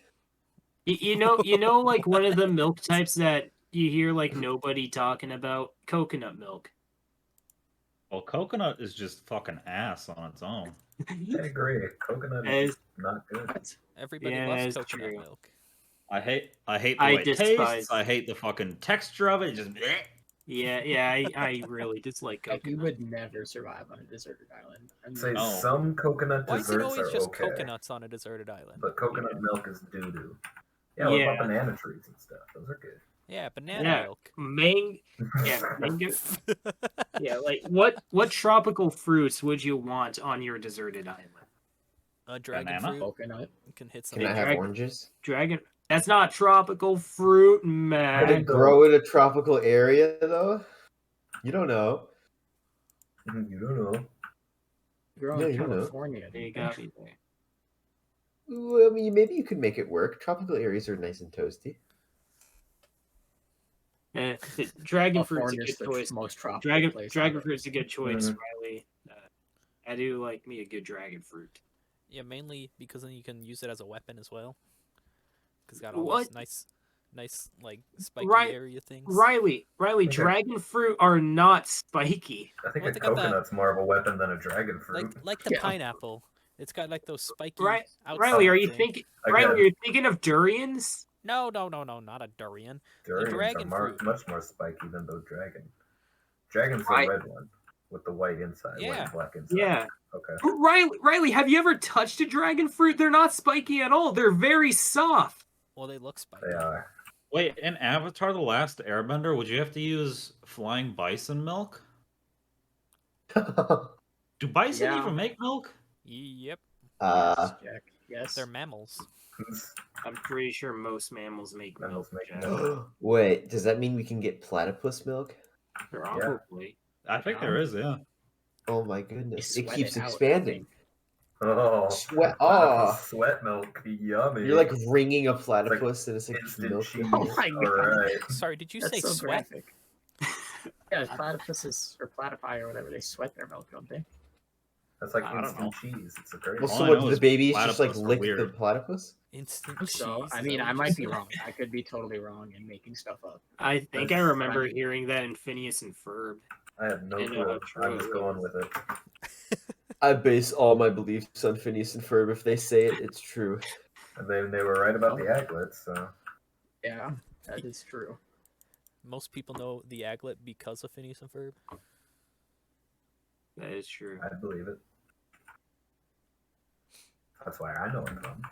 S1: You know, like one of the milk types that you hear like nobody talking about, coconut milk.
S2: Well, coconut is just fucking ass on its own.
S4: I agree. Coconut
S1: As-
S4: is not good.
S6: What?
S3: Everybody
S1: Yeah,
S3: loves
S1: it's
S3: coconut
S1: true.
S3: milk.
S2: I hate the
S1: I
S2: way it
S1: despise-
S2: tastes. I hate the fucking texture of it. Just bleh.
S1: Yeah, I really dislike
S6: Like, you
S1: coconut.
S6: would never survive on a deserted island. I mean,
S4: Say
S2: Oh.
S4: some coconut
S3: Why is it
S4: desserts
S3: always
S4: are
S3: just
S4: okay,
S3: coconuts on a deserted island?
S4: but coconut milk is doo doo. Yeah, what
S1: Yeah.
S4: about banana trees and stuff? Those are good.
S3: Yeah, banana
S1: Yeah.
S3: milk.
S1: Mango. Yeah, like what tropical fruits would you want on your deserted island?
S3: A dragon
S2: Banana?
S3: fruit.
S6: coconut.
S3: You can hit some.
S5: Can I have
S1: drag-
S5: oranges?
S1: Dragon. That's not tropical fruit,
S5: Can
S1: man.
S5: it grow in a tropical area though? You don't know.
S4: You don't know.
S6: Grow
S5: Yeah,
S6: in
S5: you know.
S6: California.
S1: They got me there.
S5: Ooh, I mean, maybe you could make it work. Tropical areas are nice and toasty.
S1: Dragon fruit's a
S6: California's
S1: good
S6: the
S1: choice.
S6: most tropical
S1: Dragon
S6: place.
S1: dragon fruit's a good choice,
S4: Mhm.
S1: Riley. I do like me a good dragon fruit.
S3: Yeah, mainly because then you can use it as a weapon as well. Because it's got all
S1: What?
S3: those nice like spiky
S1: Right-
S3: area things.
S1: Riley,
S4: Okay.
S1: dragon fruit are not spiky.
S4: I think
S3: Well,
S4: a
S3: they got that-
S4: coconut's more of a weapon than a dragon fruit.
S3: Like the
S6: Yeah.
S3: pineapple. It's got like those spiky.
S1: Right,
S3: outside
S1: Riley, are you
S3: thing.
S1: thinking?
S4: Again.
S1: Riley, are you thinking of durians?
S3: No, not a durian.
S4: Durians
S3: dragon
S4: are
S3: fruit.
S4: much more spiky than the dragon. Dragon's
S1: Right.
S4: the red one with the white inside, white
S3: Yeah.
S4: and black inside.
S1: Yeah.
S4: Okay.
S1: Riley, have you ever touched a dragon fruit? They're not spiky at all. They're very soft.
S3: Well, they look spiky.
S4: They are.
S2: Wait, in Avatar: The Last Airbender, would you have to use flying bison milk? Do bison
S6: Yeah.
S2: even make milk?
S3: Yep,
S5: uh,
S6: Jack. Yes.
S3: they're mammals.
S1: I'm pretty sure most mammals make
S4: Mammals
S1: milk.
S4: make
S1: Jack.
S4: milk.
S5: wait, does that mean we can get platypus milk?
S1: Probably.
S2: I think there is, yeah.
S5: Oh my
S6: They
S5: goodness, it
S6: sweat
S5: keeps
S6: out, I
S5: expanding.
S6: think.
S4: Oh,
S5: Sweat.
S4: platypus
S5: Oh,
S4: sweat milk, yummy.
S5: you're like wringing a platypus and it's like
S4: instant
S5: milk.
S4: cheese.
S6: Oh my God.
S4: Alright.
S3: Sorry, did you
S6: That's
S3: say
S6: so
S3: sweat?
S6: graphic. Yeah, platypuses or platypi or whatever, they sweat their milk, don't they?
S4: That's like
S2: I don't
S4: instant cheese. It's a great.
S5: Well,
S2: All
S5: so
S2: I
S5: what?
S2: know
S5: Do
S2: is
S5: the babies just like
S2: platypus are
S5: lick the
S2: weird.
S5: platypus?
S3: Instant cheese.
S6: So, I
S3: is
S6: mean,
S3: that
S6: I
S3: what you
S6: might be
S3: said?
S6: wrong. I could be totally wrong and making stuff up.
S1: I think I
S4: That's-
S1: remember hearing that in Phineas and Ferb.
S4: I have no
S1: I know
S4: clue.
S1: how true
S4: I'm
S1: it
S4: just going
S1: was.
S4: with it.
S5: I base all my beliefs on Phineas and Ferb. If they say it, it's true.
S4: And they were right about the aglets, so
S6: Yeah, that is true.
S3: Most people know the aglet because of Phineas and Ferb.
S1: That is true.
S4: I believe it. That's why I know it from.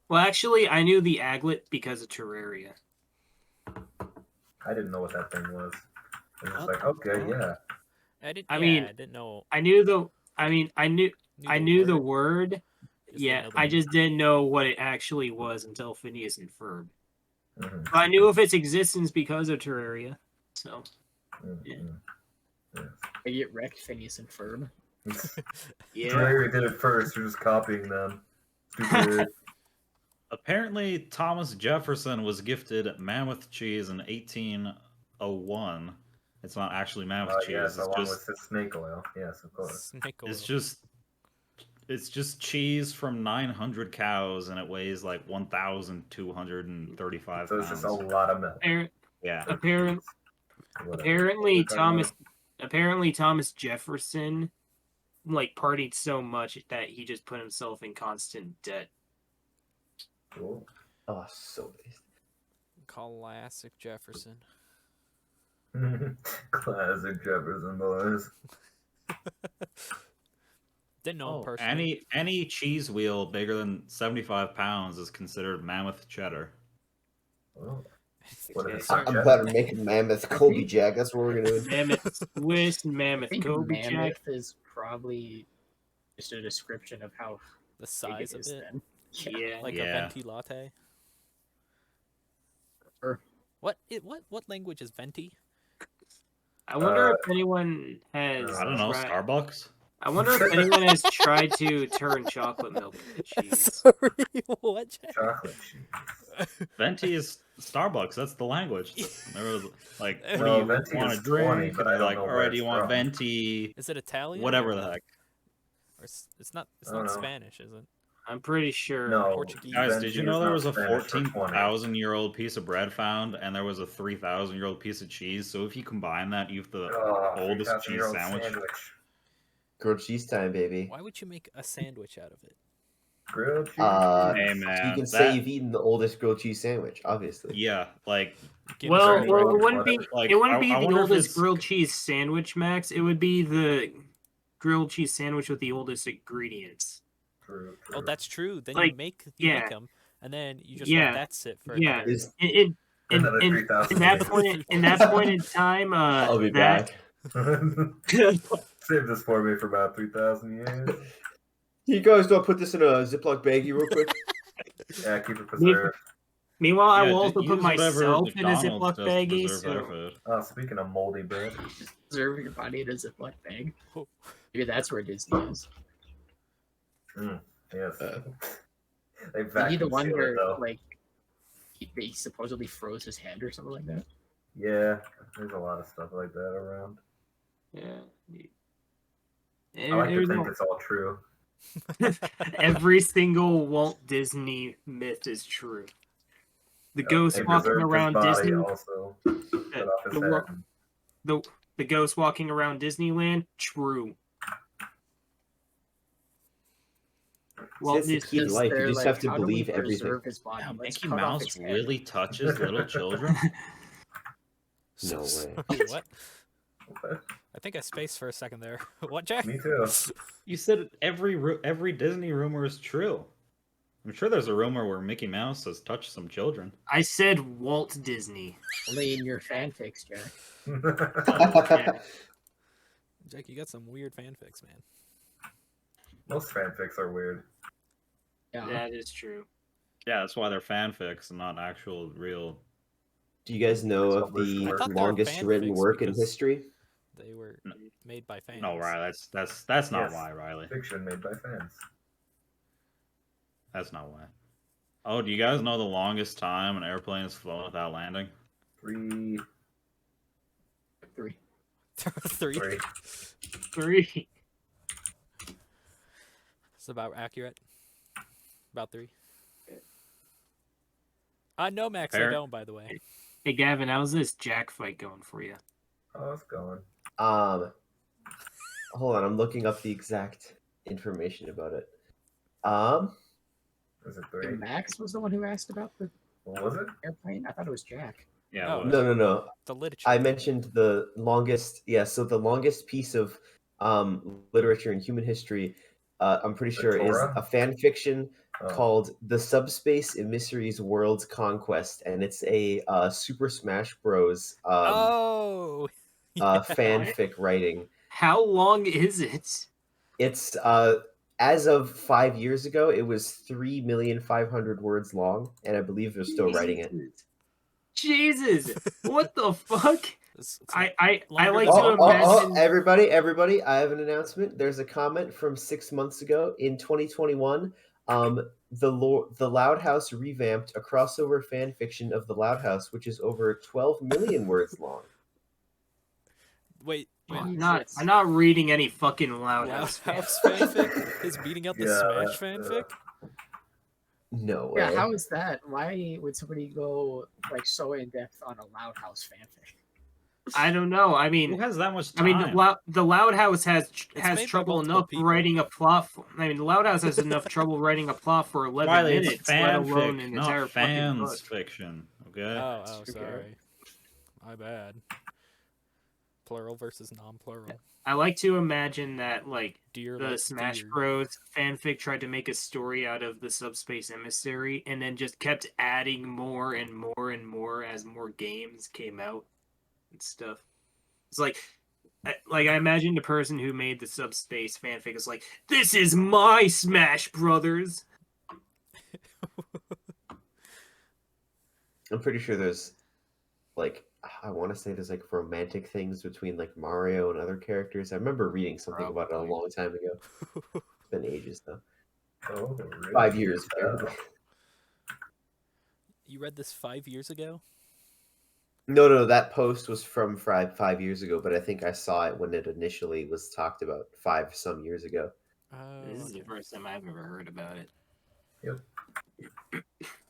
S1: Well, actually, I knew the aglet because of Terraria.
S4: I didn't know what that thing was. It was
S3: Huh?
S4: like, okay, yeah.
S1: I mean,
S3: I didn't know.
S1: I knew the. I mean, I knew the word.
S3: Just
S1: Yeah,
S3: didn't know the
S1: I
S3: meaning.
S1: just didn't know what it actually was until Phineas and Ferb.
S4: Mhm.
S1: I knew of its existence because of Terraria. So
S4: Mhm.
S6: I get wrecked, Phineas and Ferb.
S1: yeah,
S4: Terraria did it first. You're just copying them. Stupid.
S2: Apparently, Thomas Jefferson was gifted mammoth cheese in 1801. It's not actually mammoth cheese.
S4: Yes,
S2: it's
S4: along
S2: just
S4: with the snake oil. Yes, of course.
S3: Snake oil.
S2: it's just cheese from 900 cows, and it weighs like 1,235
S4: So it's just a
S2: pounds.
S4: lot of milk.
S2: Yeah.
S1: apparently,
S4: Whatever.
S1: apparently
S4: What are we talking
S1: Apparently Thomas Jefferson like partied so much that he just put himself in constant debt.
S4: about? Cool.
S5: Oh, so based.
S3: Classic Jefferson.
S4: Classic Jefferson boys.
S3: Didn't know him
S2: Oh,
S3: personally.
S2: any cheese wheel bigger than 75 pounds is considered mammoth cheddar.
S4: Oh, what
S1: Okay.
S4: if it's
S5: I'm
S4: cheddar?
S5: about to make a mammoth Kobe Jack. That's what we're gonna do.
S1: Mammoth Swiss,
S6: I
S1: Mammoth
S6: think
S1: Kobe
S6: mammoth
S1: Jack.
S6: is probably just a description of how
S3: The
S6: big
S3: size
S6: it
S3: of
S6: is
S3: it,
S6: then.
S1: Yeah.
S3: like
S2: Yeah.
S3: a venti latte.
S6: Or-
S3: What language is venti?
S1: I wonder if anyone has.
S2: I don't know,
S1: tried-
S2: Starbucks?
S1: I wonder if anyone has tried to turn chocolate milk into cheese.
S3: Sorry, what? Jack?
S4: Chocolate cheese.
S2: Venti is Starbucks. That's the language. There was like, what
S4: No,
S2: do
S4: venti
S2: you want
S4: is
S2: to drink?
S4: 20, but
S2: And
S4: I
S2: they're
S4: don't
S2: like,
S4: know
S2: all
S4: where
S2: right, do
S4: it's
S2: you want
S4: from.
S2: venti?
S3: Is it Italian?
S2: Whatever the heck.
S3: Or it's not. It's
S4: I don't
S3: not
S4: know.
S3: Spanish, is it?
S1: I'm pretty sure.
S4: No,
S3: Portuguese.
S2: Guys,
S4: venti
S2: did you
S4: is
S2: know there
S4: not
S2: was a
S4: Spanish for 20.
S2: 14,000-year-old piece of bread found, and there was a 3,000-year-old piece of cheese? So if you combine that, you have the
S4: Oh,
S2: oldest cheese
S4: 3,000-year-old
S2: sandwich.
S5: Grilled cheese time, baby.
S3: Why would you make a sandwich out of it?
S4: Grilled cheese.
S2: Hey,
S5: You
S2: man,
S5: can say
S2: that-
S5: you've eaten the oldest grilled cheese sandwich, obviously.
S2: Yeah, like,
S3: Give
S1: Well,
S3: us
S4: any
S1: well,
S4: range,
S1: it wouldn't be.
S4: whatever.
S2: Like,
S1: It wouldn't be
S2: I
S1: the
S2: wonder if
S1: oldest
S2: it's-
S1: grilled cheese sandwich, Max. It would be the grilled cheese sandwich with the oldest ingredients.
S4: True,
S3: Oh,
S4: true.
S3: that's true. Then
S1: Like,
S3: you make
S1: yeah.
S3: them, and then you just
S1: Yeah,
S3: let that sit for
S1: yeah.
S3: another.
S5: Is-
S1: In
S4: Another
S1: in
S4: 3,000
S1: that
S4: years.
S1: point, in time,
S5: I'll be
S1: that
S5: back.
S4: Save this for me for about 3,000 years.
S5: You guys don't put this in a Ziploc baggie real quick?
S4: Yeah, keep it preserved.
S1: Meanwhile, I
S2: yeah,
S1: will
S2: just
S1: also put
S2: use whatever
S1: myself in a
S2: McDonald's
S1: Ziploc
S2: does to
S1: baggie.
S2: preserve their
S1: So
S2: food.
S4: Oh, speaking of moldy bread.
S6: Preserve your body in a Ziploc bag.
S3: Oh.
S6: Maybe that's where Disney is.
S4: Yes. They
S6: Is he
S4: vacuum
S6: the one
S4: seal it,
S6: where
S4: though.
S6: like he supposedly froze his head or something like that?
S4: Yeah, there's a lot of stuff like that around.
S1: yeah.
S4: I like to
S1: There's
S4: think
S1: no-
S4: it's all true.
S1: Every single Walt Disney myth is true. The ghost
S4: They
S1: walking
S4: preserved his
S1: around
S4: body
S1: Disney,
S4: also. Cut off his
S1: the
S4: head.
S1: wor- the ghost walking around Disneyland, true. Walt
S5: That's the
S1: Disney,
S5: key to
S6: Because
S5: life. You
S6: they're
S5: just
S6: like,
S5: have to
S6: how do we
S5: believe everything.
S6: preserve his body?
S2: Wow,
S6: Let's
S2: Mickey
S6: cut off
S2: Mouse
S6: his head.
S2: really touches little children?
S5: No way.
S3: What?
S4: What?
S3: I think I spaced for a second there. What, Jack?
S4: Me too.
S2: You said every Disney rumor is true. I'm sure there's a rumor where Mickey Mouse has touched some children.
S1: I said Walt Disney.
S6: Only in your fanfics, Jack.
S3: Jack, you got some weird fanfics, man.
S4: Most fanfics are weird.
S6: Yeah.
S1: That is true.
S2: Yeah, that's why they're fanfics and not actual real.
S5: Do you guys know of
S3: I thought they were
S5: longest written
S3: fanfics
S5: work in
S3: because-
S5: history?
S3: They were
S2: No.
S3: made by fans.
S2: No, Riley, that's not
S4: Yes.
S2: why, Riley.
S4: Fiction made by fans.
S2: That's not why. Oh, do you guys know the longest time an airplane has flown without landing?
S4: 3.
S6: 3.
S3: Three.
S4: 3.
S1: 3.
S3: It's about accurate. About 3. No, Max, I
S2: Fair.
S3: don't, by the way.
S1: Hey Gavin, how's this Jack fight going for you?
S4: Oh, it's going.
S5: Hold on, I'm looking up the exact information about it.
S4: Is it 3?
S6: Max was the one who asked about the
S4: What was it?
S6: airplane. I thought it was Jack.
S2: Yeah.
S3: Oh,
S2: it was.
S5: No.
S3: The literature.
S5: I mentioned the longest. Yeah, so the longest piece of literature in human history, I'm pretty
S4: The
S5: sure, is
S4: Torah?
S5: a fan fiction
S4: Oh.
S5: called "The Subspace Emissaries World's Conquest," and it's a Super Smash Bros.
S3: Oh!
S5: Fanfic writing.
S1: How long is it?
S5: It's as of 5 years ago, it was 3,500,000 words long, and I believe they're still writing it.
S1: Jesus, what the fuck?
S3: It's
S1: I
S3: longer
S1: like
S3: than-
S1: to imagine.
S5: Everybody, I have an announcement. There's a comment from 6 months ago in 2021. The Loud House revamped a crossover fan fiction of the Loud House, which is over 12 million words long.
S3: Wait,
S1: I'm not reading any fucking Loud
S3: Loud
S1: House.
S3: House fanfic is beating out the
S4: Yeah,
S3: Smash
S4: that-
S3: fanfic?
S5: No way.
S6: Yeah, how is that? Why would somebody go like so in depth on a Loud House fanfic?
S1: I don't know. I
S2: Who
S1: mean,
S2: has that much
S1: I
S2: time?
S1: mean, the Loud House has
S3: made by
S1: trouble
S3: multiple
S1: enough
S3: people.
S1: writing a plot. I mean, the Loud House has enough trouble writing a plot for 11
S2: Riley, it's
S1: minutes, let alone
S2: fanfic,
S1: an
S2: not
S1: entire fucking
S2: fans
S1: book.
S2: fiction. Okay.
S3: Oh,
S6: Okay.
S3: sorry. My bad. Plural versus non-plural.
S1: I like to imagine that, like,
S3: Dear
S1: the
S3: like
S1: Smash
S3: deer.
S1: Bros. Fanfic tried to make a story out of the subspace emissary, and then just kept adding more and more and more as more games came out and stuff. It's like, I imagine the person who made the subspace fanfic is like, "This is my Smash Brothers."
S5: I'm pretty sure there's, like, I want to say there's like romantic things between like Mario and other characters. I remember reading something about it a
S3: Probably.
S5: long time ago. It's been ages though.
S4: Oh, really?
S5: 5 years.
S3: You read this 5 years ago?
S5: No, that post was from 5 years ago, but I think I saw it when it initially was talked about 5 some years ago.
S3: Oh,
S1: This is the
S3: okay.
S1: first time I've ever heard about it.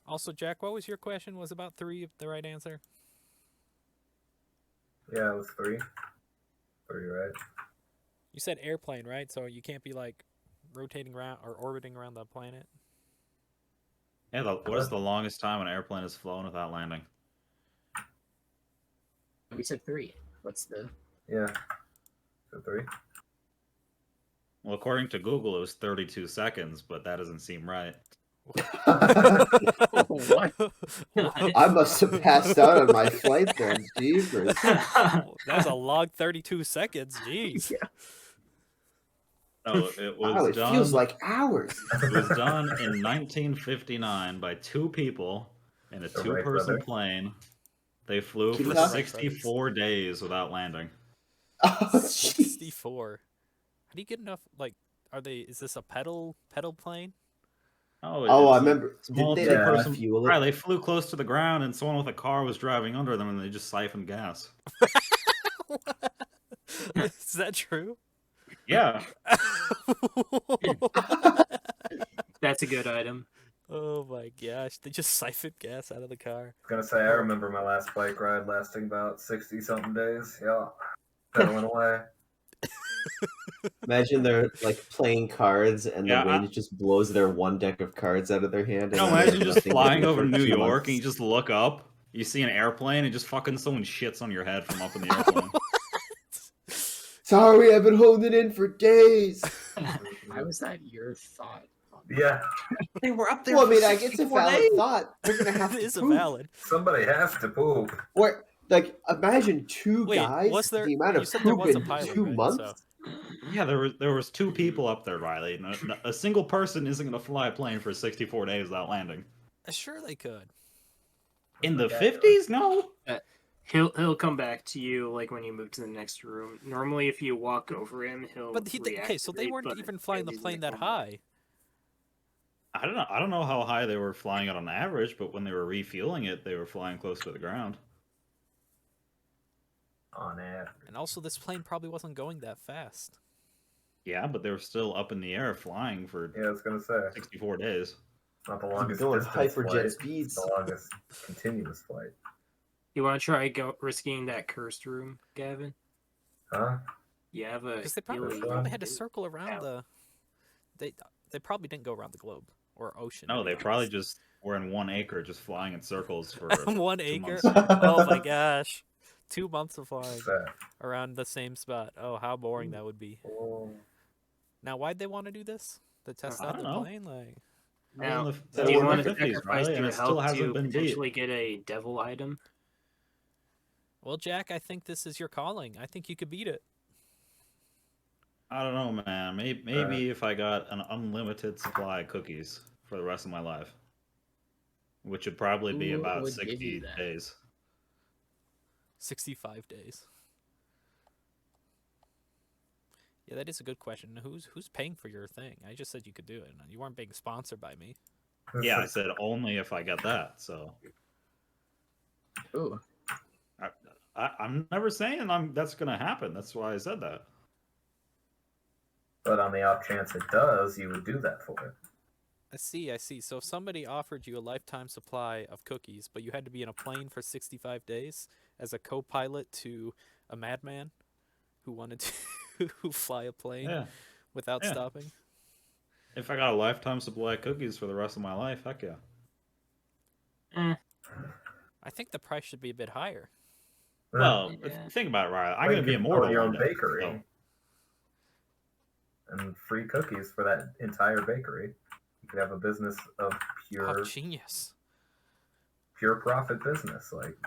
S3: Also, Jack, what was your question? Was about 3 the right answer?
S4: Yeah, it was 3. 3, right?
S3: You said airplane, right? So you can't be like rotating around or orbiting around the planet.
S2: Yeah. What is the longest time an airplane has flown without landing?
S6: We said 3. What's the?
S4: Yeah. So 3.
S2: Well, according to Google, it was 32 seconds, but that doesn't seem right.
S6: What?
S5: I must have passed out on my flight then. Jeepers.
S3: That's a long 32 seconds. Jeez.
S2: No, it was
S5: Wow, it
S2: done.
S5: feels like hours.
S2: It was done in 1959 by 2 people in a
S4: The Wright
S2: 2-person
S4: brothers.
S2: plane. They flew
S5: Keep
S2: for
S5: it up.
S2: 64 days without landing.
S5: Oh, jeez.
S3: 64. How do you get enough? Like, is this a pedal plane?
S2: Oh,
S5: Oh, I
S2: it's a
S5: remember.
S2: small
S5: Didn't they like,
S2: two-person-
S5: fuel it?
S2: Right, they flew close to the ground, and someone with a car was driving under them, and they just siphoned gas.
S3: Is that true?
S2: Yeah.
S1: That's a good item.
S3: Oh my gosh. They just siphoned gas out of the car.
S4: I was gonna say, I remember my last bike ride lasting about 60-something days. Yeah. Pedaling away.
S5: Imagine they're like playing cards and
S2: Yeah,
S5: the wind just blows their one deck of cards out of their hand.
S2: No,
S5: and then
S2: imagine
S5: there's
S2: just
S5: nothing
S2: flying
S5: for
S2: over New
S5: 2
S2: York,
S5: months.
S2: and you just look up, you see an airplane, and just fucking someone shits on your head from up in the airplane.
S5: Sorry, I've been holding it in for days.
S6: Why was that your thought?
S4: Yeah.
S2: They were up
S5: Well, I mean, I guess it's a valid thought. They're gonna have
S3: It
S5: to
S3: is a
S5: poop.
S3: valid.
S4: Somebody has to poop.
S5: Or like, imagine 2
S3: Wait,
S5: guys.
S3: was there?
S5: The amount
S3: You
S5: of
S3: said there
S5: poop
S3: was a
S5: in
S3: pilot,
S5: 2
S3: right?
S5: months.
S3: So,
S2: Yeah, there was 2 people up there, Riley. A single person isn't going to fly a plane for 64 days without landing.
S3: sure they could.
S2: In the
S4: Yeah.
S2: 50s? No.
S1: He'll come back to you like when you move to the next room. Normally, if you walk over him, he'll.
S3: But okay, so they
S1: reactivate,
S3: weren't
S1: but
S3: even flying the
S1: he's
S3: plane
S1: gonna
S3: that
S1: come back.
S3: high.
S2: I don't know. I don't know how high they were flying it on average, but when they were refueling it, they were flying close to the ground.
S4: On air.
S3: And also, this plane probably wasn't going that fast.
S2: Yeah, but they were still up in the air flying for
S4: Yeah, I was gonna say.
S2: 64 days.
S4: Not the longest
S5: Going
S4: distance
S5: hyperjet
S4: flight.
S5: speeds.
S4: The longest continuous flight.
S1: You want to try risking that cursed room, Gavin?
S4: Huh?
S1: You have a
S3: Because they probably,
S1: helium-
S3: had to circle around the. They probably didn't go around the globe or ocean.
S2: No,
S3: to be
S2: they probably
S3: honest.
S2: just were in 1 acre, just flying in circles for
S3: 1
S2: 2
S3: acre.
S2: months.
S3: Oh my gosh, 2 months of flying
S4: What's that?
S3: around the same spot. Oh, how boring that would be.
S4: Oh.
S3: Now, why'd they want to do this? To test
S2: I
S3: out
S2: don't
S3: the
S2: know.
S3: plane, like.
S1: Now,
S2: the-
S1: do
S2: that
S1: you
S2: was in
S1: want
S2: the
S1: to
S2: 50s,
S1: sacrifice
S2: Riley, and
S1: your
S2: it still
S1: health
S2: hasn't
S1: to
S2: been beat.
S1: potentially get a devil item?
S3: Well, Jack, I think this is your calling. I think you could beat it.
S2: I don't know, man. Maybe if I got an unlimited supply of cookies for the rest of my life, which would probably be
S6: Who
S2: about
S6: would give
S2: 60
S6: you that?
S2: days.
S3: 65 days. Yeah, that is a good question. Who's paying for your thing? I just said you could do it. You weren't being sponsored by me.
S2: Yeah, I said only if I get that. So
S6: Ooh.
S2: I'm never saying that's gonna happen. That's why I said that.
S4: But on the off chance it does, you would do that for it.
S3: I see. So if somebody offered you a lifetime supply of cookies, but you had to be in a plane for 65 days as a co-pilot to a madman who wanted to fly a plane
S2: Yeah.
S3: without
S2: Yeah.
S3: stopping.
S2: If I got a lifetime supply of cookies for the rest of my life, heck yeah.
S3: I think the price should be a bit higher.
S2: Well,
S1: Yeah.
S2: think about it, Riley. I'm
S4: Well,
S2: gonna
S4: you
S2: be
S4: could
S2: immortal
S4: own your
S2: one
S4: own
S2: day.
S4: bakery.
S2: so-
S4: And free cookies for that entire bakery. You could have a business of
S3: Oh,
S4: pure
S3: genius.
S4: profit business. Like,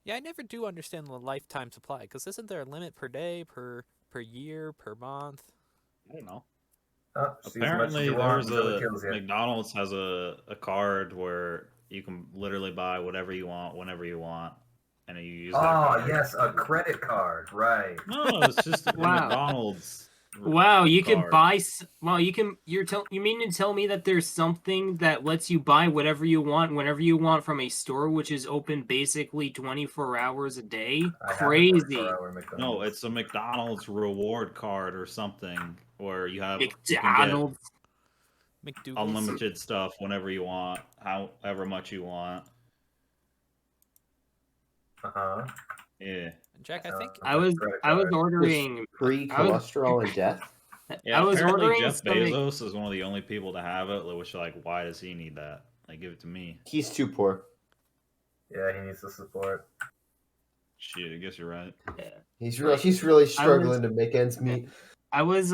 S3: Yeah, I never do understand the lifetime supply, because isn't there a limit per day, per year, per month?
S2: I don't know.
S4: see as much as
S2: Apparently,
S4: you want
S2: there's
S4: until it
S2: a
S4: kills you.
S2: McDonald's has a card where you can literally buy whatever you want whenever you want, and you use that
S4: Oh
S2: card.
S4: yes, a credit card, right?
S2: No, it's just a
S1: Wow.
S2: McDonald's.
S1: Wow, you can
S2: card.
S1: buy. Wow, you can. You mean to tell me that there's something that lets you buy whatever you want, whenever you want, from a store which is open basically 24 hours a day?
S4: I have a
S1: Crazy.
S4: 24-hour McDonald's.
S2: No, it's a McDonald's reward card or something where you can get
S1: McDonald's.
S3: McDougal's.
S2: unlimited stuff whenever you want, however much you want.
S4: Uh-huh.
S2: Yeah.
S3: Jack, I think
S1: I was
S4: Credit
S1: I was
S4: card.
S1: ordering.
S5: Pre
S1: I was-
S5: cholesterol and death.
S2: Yeah,
S1: I was
S2: apparently
S1: ordering
S2: Jeff
S1: some.
S2: Bezos is one of the only people to have it, which like, why does he need that? Like, give it to me.
S5: He's too poor.
S4: Yeah, he needs the support.
S2: Shit, I guess you're right.
S5: He's really struggling to make ends meet.
S1: I was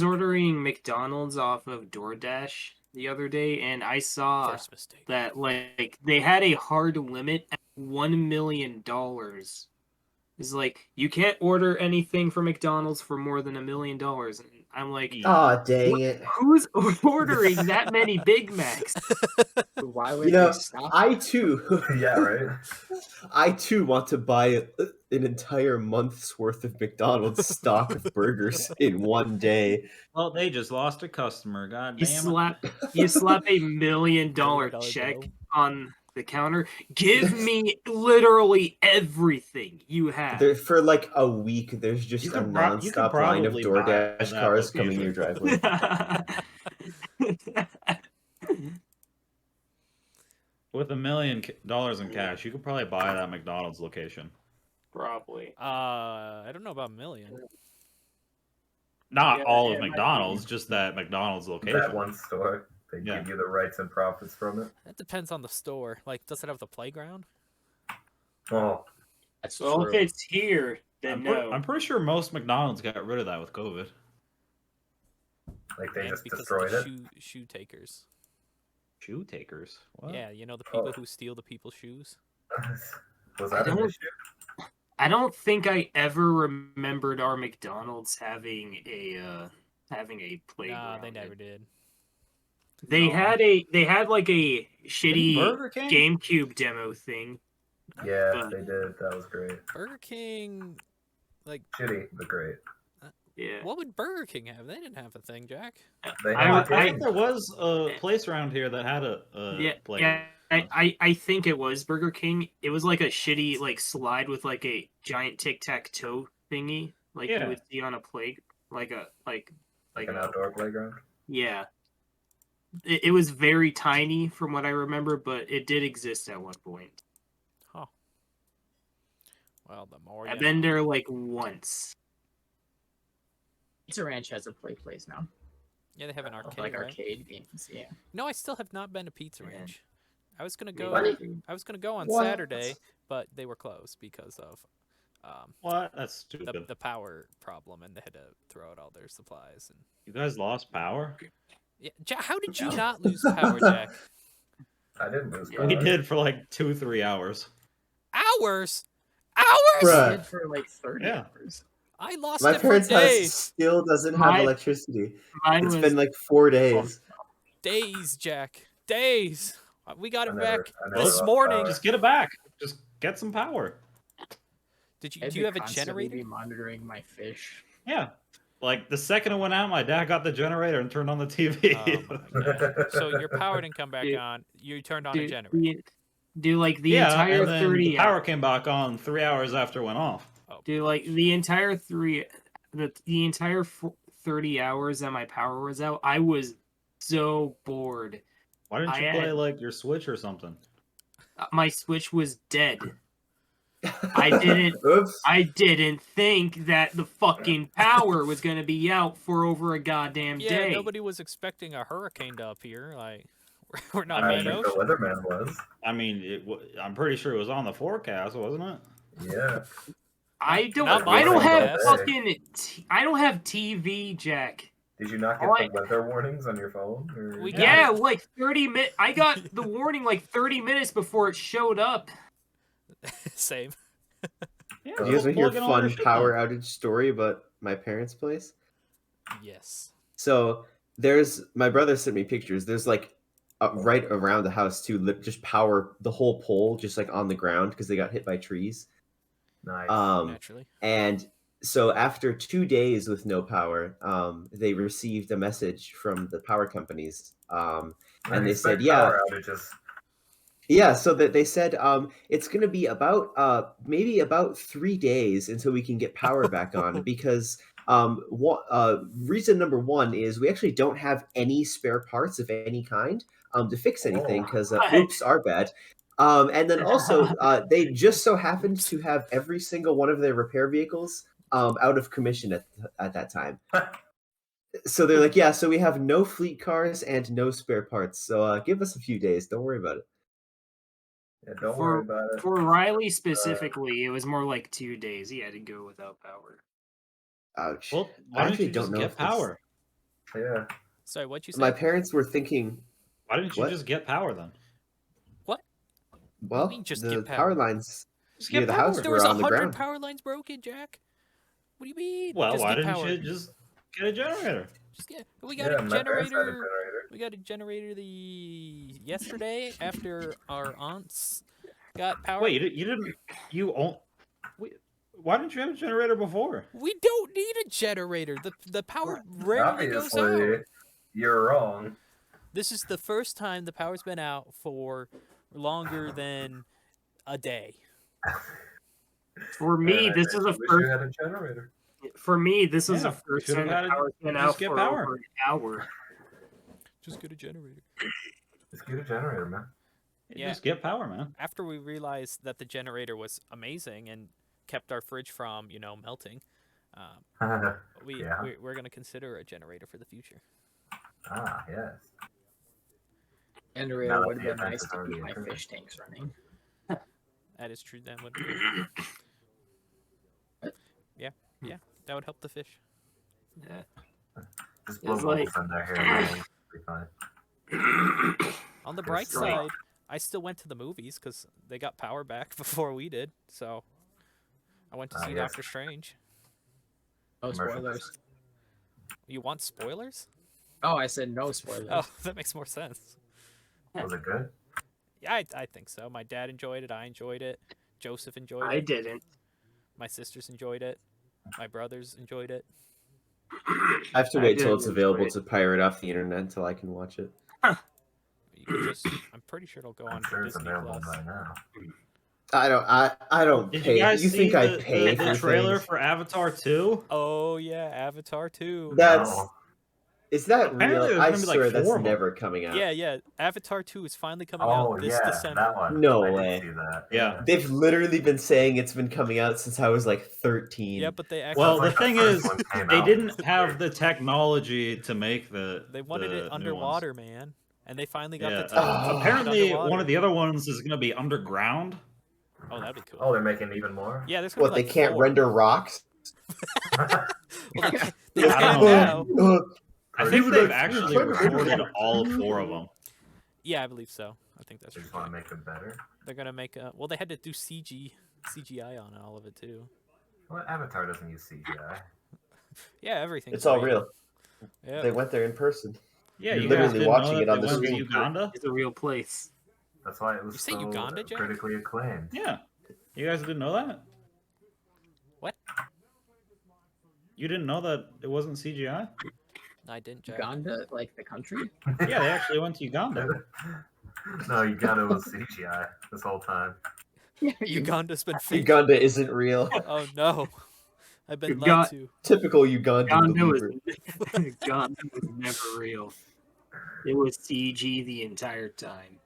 S1: ordering McDonald's off of DoorDash the other day, and I saw
S3: first mistake.
S1: that like they had a hard limit at $1 million. It's like you can't order anything from McDonald's for more than $1 million. And I'm like,
S5: Ah, dang it.
S1: who's ordering that many Big Macs?
S6: Why would
S5: You know,
S6: they stop?
S5: I too,
S4: Yeah, right.
S5: I too want to buy an entire month's worth of McDonald's stock of burgers in one day.
S2: Well, they just lost a customer. God
S1: You
S2: damn it.
S1: slap $1 million
S3: $1
S1: check
S3: bill.
S1: on the counter. Give me literally everything you have.
S5: There, for like a week, there's just
S2: You
S5: a
S2: could
S5: nonstop line of
S2: probably buy
S5: DoorDash
S2: that
S5: cars coming your
S2: location.
S5: driveway.
S2: With $1 million in cash, you could probably buy that McDonald's location.
S1: Probably.
S3: I don't know about $1 million.
S2: Not
S1: Yeah,
S2: all
S1: yeah,
S2: of
S1: it might
S2: McDonald's, just that McDonald's location.
S4: That one store. They
S2: Yeah.
S4: give you the rights and profits from it.
S3: That depends on the store. Like, does it have the playground?
S4: Oh,
S6: That's
S1: Well,
S6: true.
S1: if it's here, then
S2: I'm pretty sure most McDonald's got rid of that with COVID.
S4: like they
S3: And
S4: just
S3: because
S4: destroyed
S3: of
S4: it.
S3: the shoe takers.
S2: Shoe takers. What?
S3: Yeah, you know the people
S4: Oh.
S3: who steal the people's shoes.
S4: Was
S1: I
S4: that an
S1: don't-
S4: issue?
S1: I don't think I ever remembered our McDonald's having a playground.
S3: Nah, they never did.
S1: They
S2: No.
S1: had like a
S2: Didn't
S1: shitty
S2: Burger King?
S1: GameCube demo thing.
S4: Yeah,
S1: But-
S4: they did. That was great.
S3: Burger King, like,
S4: Shitty, but great.
S1: Yeah.
S3: what would Burger King have? They didn't have a thing, Jack.
S4: They
S1: I
S4: had
S2: I
S1: would-
S4: a
S2: think
S4: game.
S2: there was a place around here that had a
S1: Yeah,
S2: playground.
S1: yeah, I think it was Burger King. It was like a shitty like slide with like a giant tic-tac-toe thingy, like you
S2: Yeah.
S1: would see on a play, like
S4: Like an outdoor playground.
S1: yeah. It was very tiny from what I remember, but it did exist at one point.
S3: Huh. Well, the more
S1: I've
S3: you
S1: been
S3: know.
S1: there like once.
S6: Pizza Ranch has a place now.
S3: Yeah, they have an
S6: Of,
S3: arcade,
S6: like
S3: right?
S6: arcade games. Yeah.
S3: No, I still have not been to Pizza
S1: Yeah.
S3: Ranch. I was gonna
S1: Me
S3: go.
S6: What?
S1: neither.
S3: I was gonna go on
S5: What?
S3: Saturday, but they were closed because of
S2: What? That's stupid.
S3: the power problem, and they had to throw out all their supplies. And
S2: You guys lost power?
S3: yeah, how did you not lose power, Jack?
S4: I didn't lose
S1: Yeah,
S4: power.
S2: We did for like 2-3 hours.
S3: Hours,
S6: I
S5: Bruh.
S6: did for like 30
S2: Yeah.
S6: hours.
S3: I lost
S5: My
S3: it for
S5: parents' house
S3: days.
S5: still doesn't have
S1: Mine-
S5: electricity.
S1: Mine
S5: It's
S1: was
S5: been like 4 days.
S3: Days, Jack. Days. We got
S4: I
S3: it
S4: never-
S3: back
S4: I never
S3: this
S4: lost
S3: morning.
S4: power.
S2: Just get it back. Just get some power.
S3: Do
S6: I'd
S3: you have a
S6: constantly
S3: generator?
S6: Be monitoring my fish.
S2: Yeah. Like the second it went out, my dad got the generator and turned on the TV.
S3: Oh my god. So your power didn't come back
S1: Dude.
S3: on. You turned on a
S1: do,
S3: generator.
S1: do like the
S2: yeah,
S1: entire
S2: and then
S1: 30
S2: the power came back on 3 hours after it went off.
S1: do like the entire the entire 30 hours that my power was out, I was so bored.
S2: Why didn't you
S1: I
S2: play
S1: had-
S2: like your Switch or something?
S1: My Switch was dead. I didn't
S5: Oops.
S1: I didn't think that the fucking power was gonna be out for over a goddamn
S3: Yeah,
S1: day.
S3: nobody was expecting a hurricane to appear. Like, we're not
S4: I
S3: main
S4: think the
S3: ocean.
S4: weatherman was.
S2: I mean, I'm pretty sure it was on the forecast, wasn't it?
S4: Yeah.
S1: I don't
S3: Not my
S1: I don't have
S3: forecast.
S1: fucking I don't have TV, Jack.
S4: Did you not get
S1: Oh,
S4: the weather warnings on your phone? Or...
S3: We got
S1: Yeah, like 30 minutes. I got the warning like 30 minutes before it showed up.
S3: Same.
S2: Yeah,
S5: Do you guys want to hear a
S2: plug in all your
S5: fun
S2: shit
S5: power
S2: then.
S5: outage story about my parents' place?
S3: Yes.
S5: So my brother sent me pictures. There's like right around the house too, just power the whole pole just like on the ground because they got hit by trees.
S4: Nice.
S3: Naturally.
S5: And so after 2 days with no power, they received a message from the power companies, and they said,
S4: power outages.
S5: yeah. So that they said it's going to be about maybe about 3 days until we can get power back on because reason number one is we actually don't have any spare parts of any kind to fix anything because oops, our bad. And then also they just so happened to have every single one of their repair vehicles out of commission at that time. So they're like, yeah, so we have no fleet cars and no spare parts. So give us a few days. Don't worry about it.
S4: Yeah, don't worry about it.
S1: For Riley specifically, it was more like 2 days. He had to go without power.
S5: Ouch.
S2: Well,
S5: I
S2: why don't
S5: actually
S2: you just
S5: don't know
S2: get
S5: if this-
S2: power?
S4: Yeah.
S3: Sorry, what'd you say?
S5: My parents were thinking,
S2: Why didn't you
S5: What?
S2: just get power then?
S5: well,
S3: mean just
S5: the
S3: get
S5: power
S3: power?
S5: lines
S2: Just
S5: near
S2: get
S5: the
S2: power.
S5: house
S3: There
S5: were
S3: was
S5: on the
S3: 100
S5: ground.
S3: power lines broken, Jack. What do you mean?
S2: Well,
S3: Just
S2: why
S3: get
S2: didn't
S3: power.
S2: you just get a generator?
S3: Just get. We got
S4: Yeah,
S3: a
S4: my parents had a
S3: generator.
S4: generator.
S3: We got a generator yesterday after our aunts got power.
S2: Wait, why didn't you have a generator before?
S3: We don't need a generator. The power rarely goes
S4: Obviously,
S3: out.
S4: you're wrong.
S3: This is the first time the power's been out for longer than a day.
S1: For me,
S4: And
S1: this
S4: I
S1: is the
S4: wish you
S1: first.
S4: had a generator.
S1: For me, this is
S2: Yeah,
S1: the first
S2: should've
S1: time
S2: had
S1: the
S2: it-
S1: power's been
S2: just
S1: out
S2: get
S1: for
S2: power.
S1: over an hour.
S3: Just get a generator.
S4: Just get a generator, man.
S3: Yeah.
S2: Just get power, man.
S3: After we realized that the generator was amazing and kept our fridge from, melting,
S4: Yeah.
S3: we're going to consider a generator for the future.
S4: Yes.
S6: Generator
S4: Now that
S6: would
S4: the
S6: have been
S4: event
S6: nice
S4: is
S6: to
S4: already
S6: keep my
S4: occurred.
S6: fish tanks running.
S3: That is true. That would that would help the fish.
S1: Yeah.
S4: Just blow
S1: It's like-
S4: bubbles in there here and there. It'll be fine.
S3: On the bright
S1: like-
S3: side, I still went to the movies because they got power back before we did. So I went to see
S4: yes.
S3: Doctor Strange.
S6: No
S4: Commercial.
S6: spoilers.
S3: You want spoilers?
S6: Oh, I said no spoilers.
S3: Oh, that makes more sense.
S4: Was it good?
S3: Yeah, I think so. My dad enjoyed it. I enjoyed it. Joseph enjoyed
S1: I
S3: it.
S1: didn't.
S3: My sisters enjoyed it. My brothers enjoyed it.
S5: I have to
S1: I
S5: wait till
S1: didn't
S5: it's
S1: enjoy
S5: available
S1: it.
S5: to pirate off the internet until I can watch it.
S3: you can just. I'm pretty sure it'll go on
S4: I'm
S3: to
S4: sure it's
S3: Disney
S4: available
S3: Plus.
S4: by now.
S5: I don't
S2: Did
S5: pay.
S2: you guys see
S5: think I
S2: the,
S5: pay
S2: the
S5: for
S2: trailer
S5: things?
S2: for Avatar 2?
S3: Oh yeah, Avatar 2.
S5: That's
S4: No.
S5: is that
S2: Apparently
S5: real?
S2: there's
S5: I
S2: gonna be, like,
S5: swear that's
S2: 4 of 'em.
S5: never coming out.
S3: Yeah, yeah. Avatar 2 is finally coming
S4: Oh
S3: out this
S4: yeah,
S3: December.
S4: that one.
S5: No
S4: I
S5: way.
S4: did see that.
S2: Yeah.
S5: They've literally been saying it's been coming out since I was like 13.
S3: Yeah, but they actually
S2: Well,
S4: Sounds
S2: the
S4: like the
S2: thing
S4: first
S2: is,
S4: one came
S2: they
S4: out.
S2: didn't have the technology to make the.
S3: they wanted
S2: the
S3: it
S2: new ones.
S3: underwater, man, and they finally got
S2: Yeah.
S3: the tech. to put it
S2: Apparently, one
S3: underwater.
S2: of the other ones is gonna be underground.
S3: Oh, that'd be cool.
S4: Oh, they're making even more.
S3: Yeah, there's gonna
S5: What
S3: be
S5: they
S3: like
S5: can't
S3: 4.
S5: render rocks?
S3: Well, they
S2: I
S3: can
S2: don't
S3: now.
S2: I think
S5: Dude,
S2: they've
S5: like,
S2: actually
S5: trying to render
S2: recorded
S5: rock.
S2: all 4 of them.
S3: Yeah, I believe so. I think that's
S4: They
S3: true.
S4: just want to make them better.
S3: They're gonna make a. Well, they had to do CGI on all of it too.
S4: Well, Avatar doesn't use CGI.
S3: Yeah, everything.
S5: It's all real.
S3: Yeah.
S5: They went there in person.
S2: Yeah,
S5: You're
S2: you
S5: literally
S2: guys didn't
S5: watching
S2: know
S5: it
S2: that
S5: on
S2: they
S5: the
S2: went to
S5: screen.
S2: Uganda?
S1: It's a real place.
S4: That's why it was
S3: You say
S4: so
S3: Uganda, Jack?
S4: critically acclaimed.
S2: Yeah. You guys didn't know that?
S3: What?
S2: You didn't know that it wasn't CGI?
S3: I didn't. Jack.
S6: Uganda, like the country.
S2: Yeah, they actually went to Uganda.
S4: No, Uganda was CGI this whole time.
S3: Uganda's been fake.
S5: Uganda isn't real.
S3: Oh no, I've been
S1: Uga-
S3: lied to.
S5: Typical Ugandan
S1: Uganda was,
S5: believer.
S1: Uganda was never real. It was CG the entire time.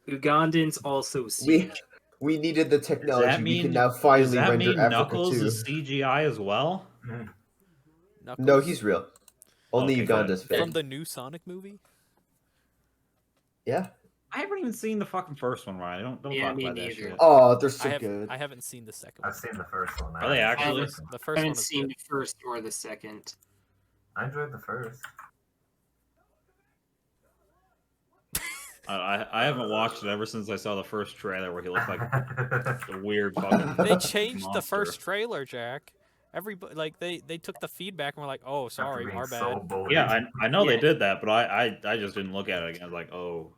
S1: Ugandans also see
S5: We needed the technology. We can now
S2: Does
S5: finally
S2: that
S5: render
S2: mean
S5: Africa
S2: Knuckles
S5: too.
S2: is CGI as well?
S3: Knuckles?
S5: No, he's real. Only
S2: Okay,
S5: Uganda's fake.
S3: from the new Sonic movie.
S5: Yeah.
S2: I haven't even seen the fucking first one, Ryan. Don't
S1: Yeah,
S2: talk
S1: me
S2: about that
S1: neither.
S2: shit.
S5: Oh, they're so good.
S3: I haven't seen the second one.
S4: I've seen the first one.
S2: Are they
S4: haven't seen
S2: actually?
S4: the second.
S3: The
S1: I
S3: first one
S1: haven't
S3: is
S1: seen
S3: good.
S1: the first or the second.
S4: I enjoyed the first.
S2: I haven't watched it ever since I saw the first trailer where he looked like the weird fucking.
S3: They changed the
S2: monster.
S3: first trailer, Jack. Everybody like they took the feedback and were like, "Oh, sorry,
S4: After
S3: our
S4: being
S3: bad."
S4: so bullied.
S2: Yeah, I know they
S1: Yeah.
S2: did that, but I just didn't look at it again. I was like, oh.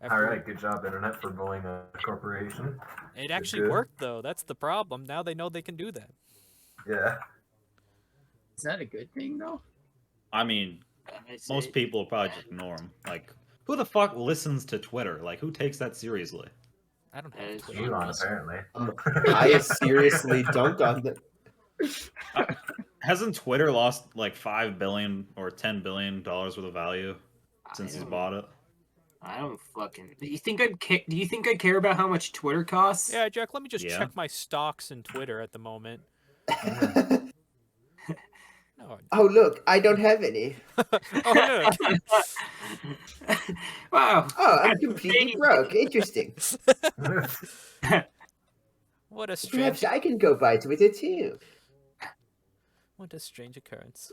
S3: After-
S4: All right, good job, internet, for bullying a corporation.
S3: It actually
S4: good.
S3: worked though. That's the problem. Now they know they can do that.
S4: Yeah.
S6: Is that a good thing though?
S2: I mean,
S1: I say-
S2: most people will probably just ignore him. Like, who the fuck listens to Twitter? Like, who takes that seriously?
S3: I don't
S1: That
S3: have
S1: is
S3: Twitter.
S4: Elon, apparently.
S5: I seriously don't on the.
S2: Hasn't Twitter lost like $5 billion or $10 billion worth of value since
S1: I
S2: he's
S1: don't-
S2: bought it?
S1: I don't fucking. Do you think I care about how much Twitter costs?
S3: Yeah, Jack. Let me just
S2: Yeah.
S3: check my stocks in Twitter at the moment. No.
S5: Oh look, I don't have any.
S3: Oh look.
S1: Wow.
S5: Oh, I'm completely broke. Interesting.
S3: What a
S5: Perhaps
S3: strange.
S5: I can go buy Twitter too.
S3: What a strange occurrence.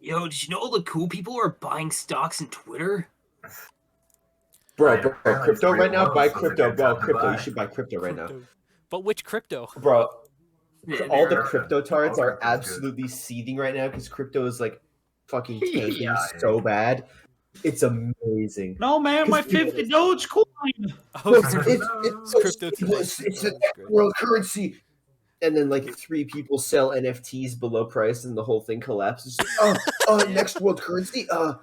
S1: Yo, did you know all the cool people are buying stocks in Twitter?
S5: Bro,
S4: Apparently
S5: crypto
S4: it's
S5: right now.
S4: real
S5: Buy
S4: low, so it's a
S5: crypto,
S4: good
S5: bro.
S4: time to
S5: Crypto.
S4: buy.
S5: You should buy crypto right now,
S3: Crypto. But which crypto?
S5: bro.
S1: Yeah,
S5: All the
S4: they're-
S5: crypto tards
S4: all
S5: are
S4: crypto's good.
S5: absolutely seething right now because crypto is like fucking tanking
S4: Yeah,
S5: so bad. It's amazing.
S2: No, man, my 50 Dogecoin!
S3: Oh,
S5: Look, it's so
S3: Crypto
S5: stable.
S3: today.
S5: It's a
S3: That's great.
S5: world currency. And then like 3 people sell NFTs below price, and the whole thing collapses. Next world currency.
S3: Oh.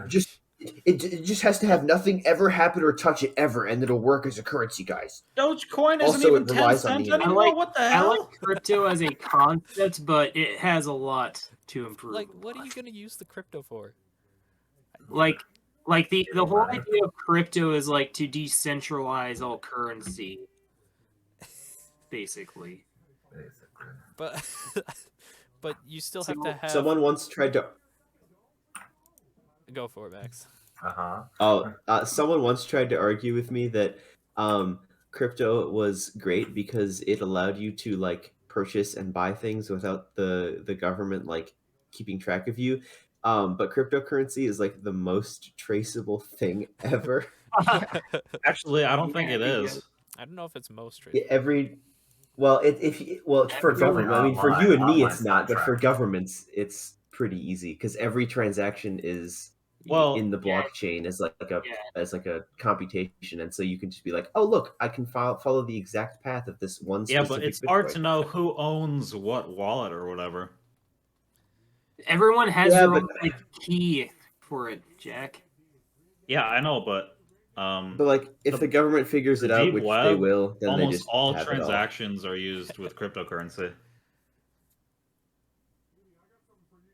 S5: Just it just has to have nothing ever happen or touch it ever, and it'll work as a currency, guys.
S2: Dogecoin isn't
S5: Also,
S2: even
S5: it
S2: 10
S5: relies on
S2: cents
S5: the
S2: anymore.
S1: internet.
S2: What the
S1: I
S2: hell?
S1: like crypto as a concept, but it has a lot to improve.
S3: Like, what are you gonna use the crypto for?
S1: Like the whole idea of crypto is like to decentralize all currency, basically.
S4: Basically.
S3: But, but you still have to have.
S5: Someone once tried to.
S3: Go for it, Max.
S5: Someone once tried to argue with me that crypto was great because it allowed you to like purchase and buy things without the government like keeping track of you. But cryptocurrency is like the most traceable thing ever.
S2: Actually, I don't think it
S1: Yeah,
S2: is.
S3: I don't know if it's most traceable.
S5: It's for
S4: Every
S5: government. I mean, for you and me,
S4: online
S5: it's not, but for
S4: contract.
S5: governments, it's pretty easy because every transaction is
S2: Well,
S5: in the
S1: yeah.
S5: blockchain as like a
S1: Yeah.
S5: as like a computation, and so you can just be like, oh look, I can follow the exact path of this one.
S2: yeah,
S5: Specific
S2: but it's hard
S5: Bitcoin.
S2: to know who owns what wallet or whatever.
S1: Everyone has
S5: Yeah,
S1: their
S5: but-
S1: own like key for it, Jack.
S2: Yeah, I know, but
S5: But like, if the government figures it
S2: the
S5: out,
S2: deep
S5: which they
S2: web,
S5: will, then they
S2: almost
S5: just
S2: all
S5: have it all.
S2: transactions are used with cryptocurrency.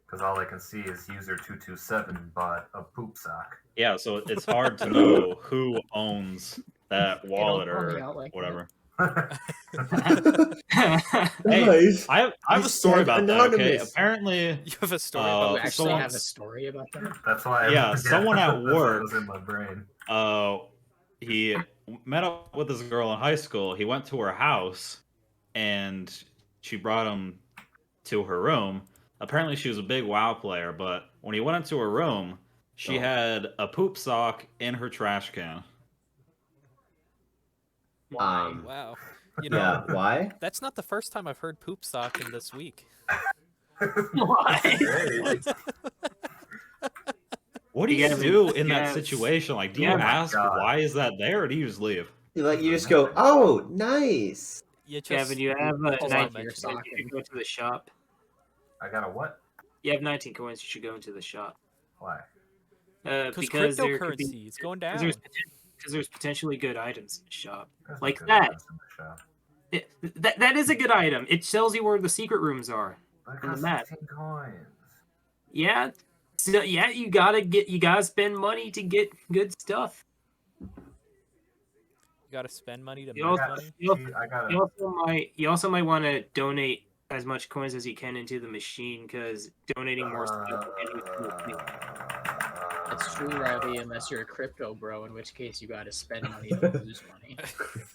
S4: Because all I can see is user 227 bought a poop sock.
S2: Yeah, so it's hard to know who owns that
S6: Hey, don't
S2: wallet
S6: call me
S2: or
S6: out like that.
S2: whatever. Hey,
S5: Guys,
S2: I have
S5: I
S2: a story
S5: said
S2: about that. Okay,
S5: anonymous.
S2: apparently,
S3: You have a story
S6: You
S3: about
S2: Uh,
S6: actually
S2: someone-
S6: have a story about that?
S4: That's why.
S2: Yeah, someone at
S4: that's why
S2: work-
S4: it was in my brain.
S2: he met up with this girl in high school. He went to her house, and she brought him to her room. Apparently, she was a big WoW player, but when he went into her room, she
S5: Oh.
S2: had a poop sock in her trash can.
S3: Wow. You know,
S5: Yeah, why?
S3: that's not the first time I've heard poop sock in this week.
S1: Why?
S4: Great.
S2: What do
S1: You
S2: you
S1: gotta-
S2: do in
S1: you
S2: that
S1: gotta-
S2: situation? Like, do
S1: Yeah,
S2: you
S1: my
S2: ask
S4: God.
S2: why is that there, or do you just leave?
S5: You just go, oh, nice.
S3: You just
S1: Gavin, you have
S6: Hold on
S1: 19
S6: to your
S1: coins.
S6: sock
S1: You should
S6: and-
S1: go to the shop.
S4: I got a what?
S1: You have 19 coins. You should go into the shop.
S4: Why?
S1: Because there could be
S3: cryptocurrency is going down.
S1: because there's potentially good items in the shop.
S4: There's
S1: Like
S4: no good
S1: that.
S4: items in the shop.
S1: That is a good item. It tells you where the secret rooms are.
S4: But it
S1: On the
S4: costs
S1: map.
S4: 15 coins.
S1: Yeah. So yeah, you gotta spend money to get good stuff.
S3: You gotta spend money to
S1: You
S3: make
S1: also-
S3: money.
S4: I got
S1: You also might want to donate as much coins as you can into the machine because donating more stuff will get you through the thing.
S6: It's true, Riley, unless you're a crypto bro, in which case you gotta spend money to lose money.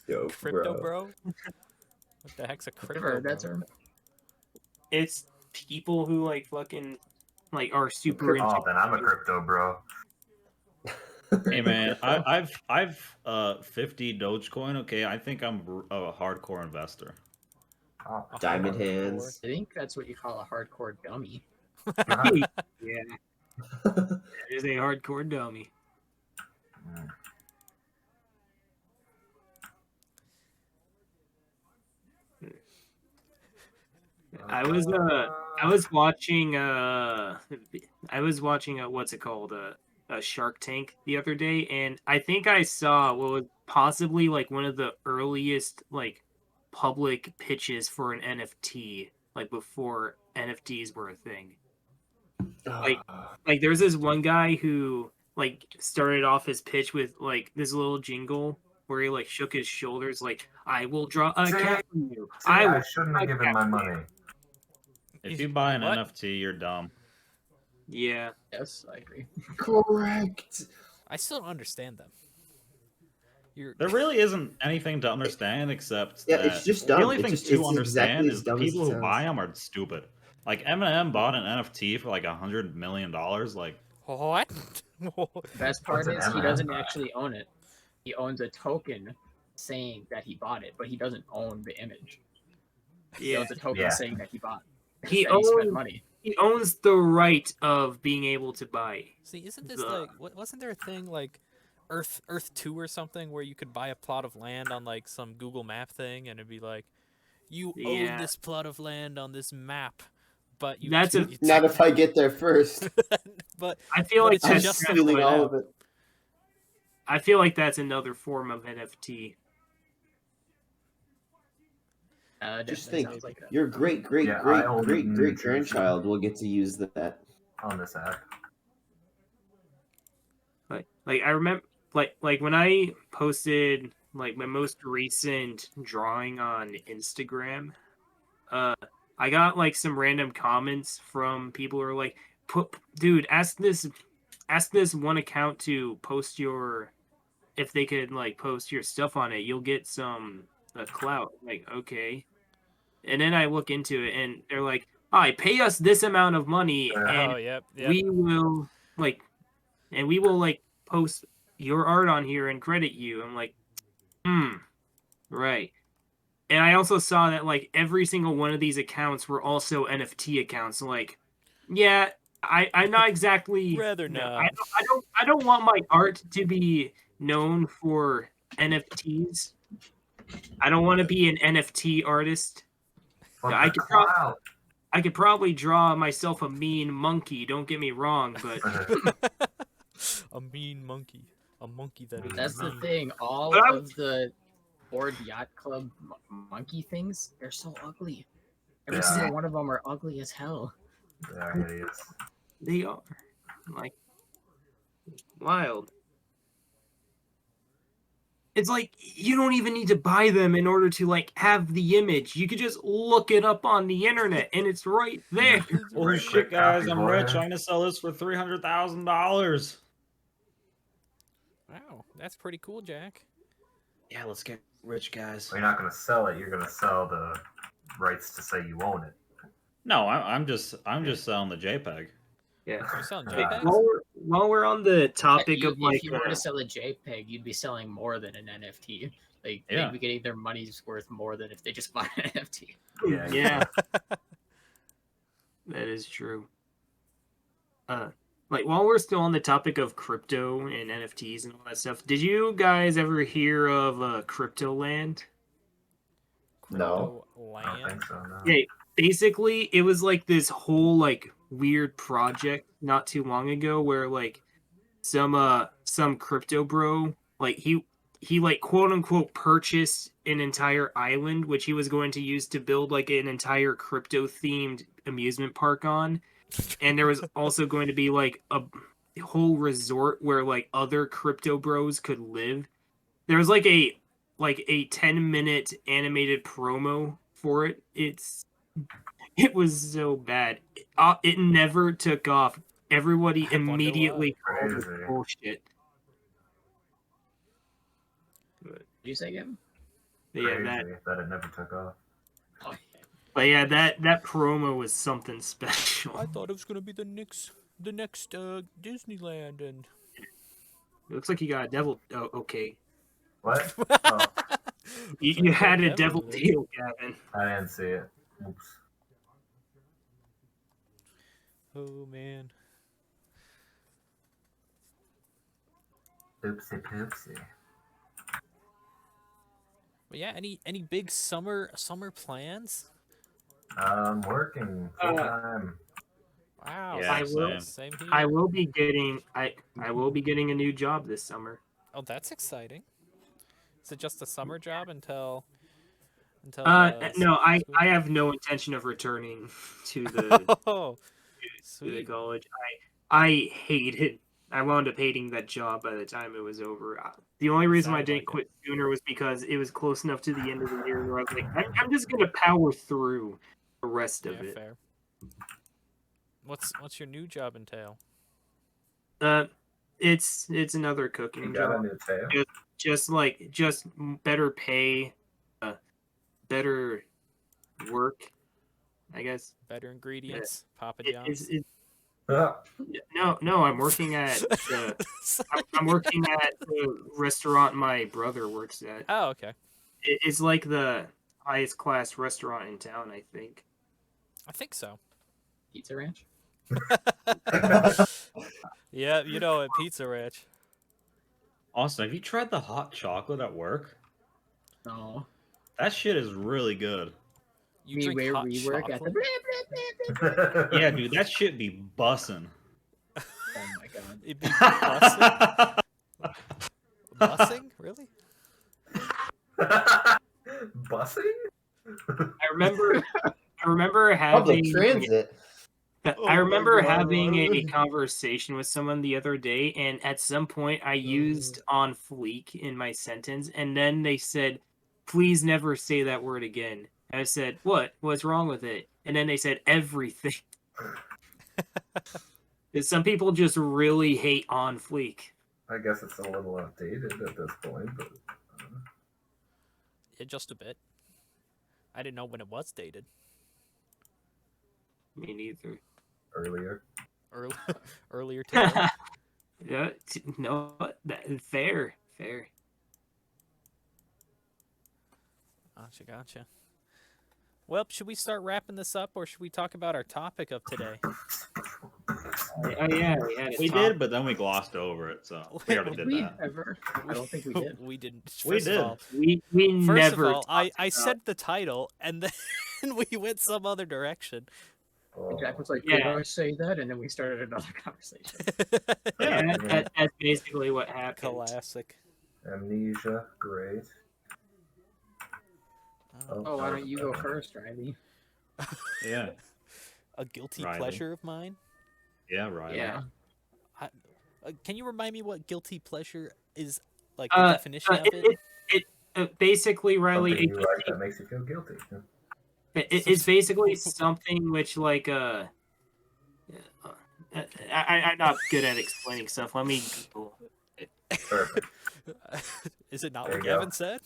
S5: Yo,
S3: Crypto bro? What the heck's a crypto
S6: Never heard that
S3: bro?
S6: term.
S1: It's people who like fucking like are super into.
S4: Oh, then I'm a crypto bro.
S2: Hey man, I've 50 Dogecoin. Okay, I think I'm a hardcore investor.
S4: Oh,
S3: A
S5: Diamond
S3: hardcore.
S5: hands.
S6: I think that's what you call a hardcore dummy.
S1: Yeah, that is a hardcore dummy.
S4: Mm.
S1: I was watching what's it called, a Shark Tank the other day, and I think I saw what was possibly like one of the earliest like public pitches for an NFT, like before NFTs were a thing. Like there's this one guy who like started off his pitch with like this little jingle where he like shook his shoulders like, I will draw a cat from you.
S4: See,
S1: I
S4: I
S1: will
S4: shouldn't have given my money.
S2: If you buy an
S3: What?
S2: NFT, you're dumb.
S1: Yeah.
S6: Yes, I agree.
S5: Correct.
S3: I still don't understand them. You're
S2: There really isn't anything to understand except
S5: Yeah,
S2: that
S5: it's just
S2: the
S5: dumb.
S2: only
S5: It's
S2: thing
S5: just-
S2: to
S5: it's
S2: understand
S5: exactly
S2: is
S5: as
S2: the
S5: dumb as
S2: people
S5: it
S2: who buy
S5: sounds.
S2: them are stupid. Like Eminem bought an NFT for like $100 million. Like,
S3: what?
S6: Best part
S4: What's an
S6: is he
S4: M&M
S6: doesn't
S4: buy?
S6: actually own it. He owns a token saying that he bought it, but he doesn't own the image. He
S1: Yeah.
S6: owns a token
S4: Yeah.
S6: saying that he bought.
S1: He
S6: that he spent
S1: owns
S6: money.
S1: he owns the right of being able to buy.
S3: See, isn't this
S1: The-
S3: like wasn't there a thing like Earth 2 or something where you could buy a plot of land on like some Google map thing and it'd be like you own
S1: Yeah.
S3: this plot of land on this map, but you
S1: That's a-
S3: you-
S5: Not if I get there first.
S3: but
S1: I feel
S3: But
S1: like
S3: it's
S5: I'm
S1: that's
S3: just
S5: stealing
S3: right
S5: all
S3: now.
S5: of it.
S1: I feel like that's another form of NFT.
S5: Just
S6: Definitely
S5: think,
S6: sounds like that.
S5: your great, great,
S4: Yeah,
S5: great,
S4: I own
S5: great,
S4: New
S5: great
S4: Jersey.
S5: grandchild will get to use that.
S4: On this app.
S1: Like I remember like when I posted like my most recent drawing on Instagram, I got like some random comments from people who are like, dude, ask this one account to post your, if they could like post your stuff on it, you'll get some clout. Like, okay. And then I look into it and they're like, "Hi, pay us this amount of money and
S3: oh yep,
S1: we will like post your art on here and credit you." I'm like, right. And I also saw that like every single one of these accounts were also NFT accounts. So like, yeah, I'm not exactly
S3: Rather
S1: no,
S3: not.
S1: I don't want my art to be known for NFTs. I don't want to be an NFT artist.
S4: Fuck
S1: I
S4: the
S1: could prob-
S4: clout.
S1: I could probably draw myself a mean monkey, don't get me wrong, but
S3: a mean monkey, a monkey that is
S6: That's the
S3: mean.
S6: thing. All
S1: But
S6: of the board yacht club monkey things, they're so ugly. Every
S4: Yeah.
S6: single one of them are ugly as hell.
S4: They're hideous.
S1: They are like wild. It's like you don't even need to buy them in order to like have the image. You could just look it up on the internet and it's right there.
S2: Oh
S4: Right,
S2: shit,
S4: quick
S2: guys!
S4: copy,
S2: I'm
S4: boy.
S2: rich. I'm gonna sell this for $300,000.
S3: Wow, that's pretty cool, Jack.
S2: Yeah, let's get rich, guys.
S4: You're not gonna sell it. You're gonna sell the rights to say you own it.
S2: No, I'm just selling the JPEG.
S1: Yeah.
S3: You're selling
S4: Yeah.
S3: JPEGs?
S1: While we're on the topic of like
S6: if you were to sell a JPEG, you'd be selling more than an NFT. Like
S2: Yeah.
S6: they'd be getting their money's worth more than if they just bought an NFT.
S1: yeah. That is true. Like while we're still on the topic of crypto and NFTs and all that stuff, did you guys ever hear of Crypto Land?
S5: No.
S4: I don't
S3: Land.
S4: think so. No.
S1: Yeah, basically it was like this whole like weird project not too long ago where like some crypto bro like he like quote unquote purchased an entire island which he was going to use to build like an entire crypto themed amusement park on, and there was also going to be like a whole resort where like other crypto bros could live. There was like a 10-minute animated promo for it. It was so bad. It never took off. Everybody
S3: I wonder
S1: immediately
S4: why.
S1: called it
S4: Crazy.
S1: bullshit.
S6: Did you say Gavin?
S1: But yeah,
S4: Crazy that it never took off.
S6: Oh,
S1: that promo was something special.
S3: I thought it was gonna be the next Disneyland, and
S1: It looks like you got a devil. Oh, okay.
S4: What? Oh,
S1: You had a devil
S3: Devil
S1: deal, Gavin.
S4: I didn't see it. Oops.
S3: oh man,
S4: Oopsie poopsie.
S3: but yeah, any big summer plans?
S4: I'm working full time.
S3: Wow,
S2: Yeah,
S1: I will-
S3: same here.
S1: I will be getting a new job this summer.
S3: Oh, that's exciting. Is it just a summer job until
S1: No,
S3: school?
S1: I have no intention of returning to the
S3: Oh,
S1: to the
S3: sweet.
S1: college. I hated. I wound up hating that job by the time it was over. The only reason I
S3: Sounded
S1: didn't
S3: like
S1: quit sooner was because it was close enough to the end of the year where I was like, I'm just gonna power through the rest
S3: Yeah,
S1: of it.
S3: fair. What's your new job entail?
S1: It's another cooking
S4: You got a
S1: job.
S4: new tail?
S1: Just better pay, better work, I guess.
S3: Better ingredients, Papa
S1: It-
S3: John's.
S1: no, I'm working at I'm working at the restaurant my brother works at.
S3: Oh, okay.
S1: It's like the highest class restaurant in town, I think.
S3: I think so.
S6: Pizza Ranch?
S3: Yeah, you know, at Pizza Ranch.
S2: Austin, have you tried the hot chocolate at work?
S6: No.
S2: That shit is really good.
S3: You
S6: Me
S3: drink
S6: where
S3: hot
S6: we work at the
S3: chocolate?
S2: Yeah, dude, that shit be bussin'.
S6: Oh my god.
S3: It'd be bussing? Bussing? Really?
S4: Bussing?
S1: I remember
S5: Public
S1: having
S5: transit.
S1: I
S5: Oh my
S1: remember
S5: God.
S1: having a conversation with someone the other day, and at some point I used on fleek in my sentence, and then they said, "Please never say that word again." I said, "What? What's wrong with it?" And then they said, "Everything." 'Cause some people just really hate on fleek.
S4: I guess it's a little outdated at this point, but
S3: Yeah, just a bit. I didn't know when it was dated.
S1: Me neither.
S4: earlier.
S3: Earlier today.
S1: Yeah, no, fair.
S3: Gotcha. Well, should we start wrapping this up, or should we talk about our topic of today?
S1: Oh yeah,
S2: We did, but then we glossed over it, so we already
S6: Did
S2: did
S6: we
S2: that.
S6: ever? I don't think we did.
S3: We didn't.
S2: We
S3: First
S2: did.
S3: Of all,
S1: We
S3: first
S1: never.
S3: of all, I
S1: talked about-
S3: said the title, and then we went some other direction.
S6: And Jack was like,
S1: Yeah.
S6: "Did I say that?" And then we started another conversation.
S1: Yeah, that's basically what happened.
S3: Classic.
S4: Amnesia, great.
S6: Oh, why don't you go first, Riley?
S2: Yeah.
S3: A guilty
S2: Riley.
S3: pleasure of mine.
S2: Yeah, right.
S1: Yeah.
S3: Can you remind me what guilty pleasure is? Like the definition of it?
S1: Basically, Riley,
S4: Something you like that makes you feel guilty.
S1: it's basically something which, like, I'm not good at explaining stuff. Let me Google.
S4: Perfect.
S3: Is it not
S4: There
S3: what
S4: you go.
S3: Gavin said?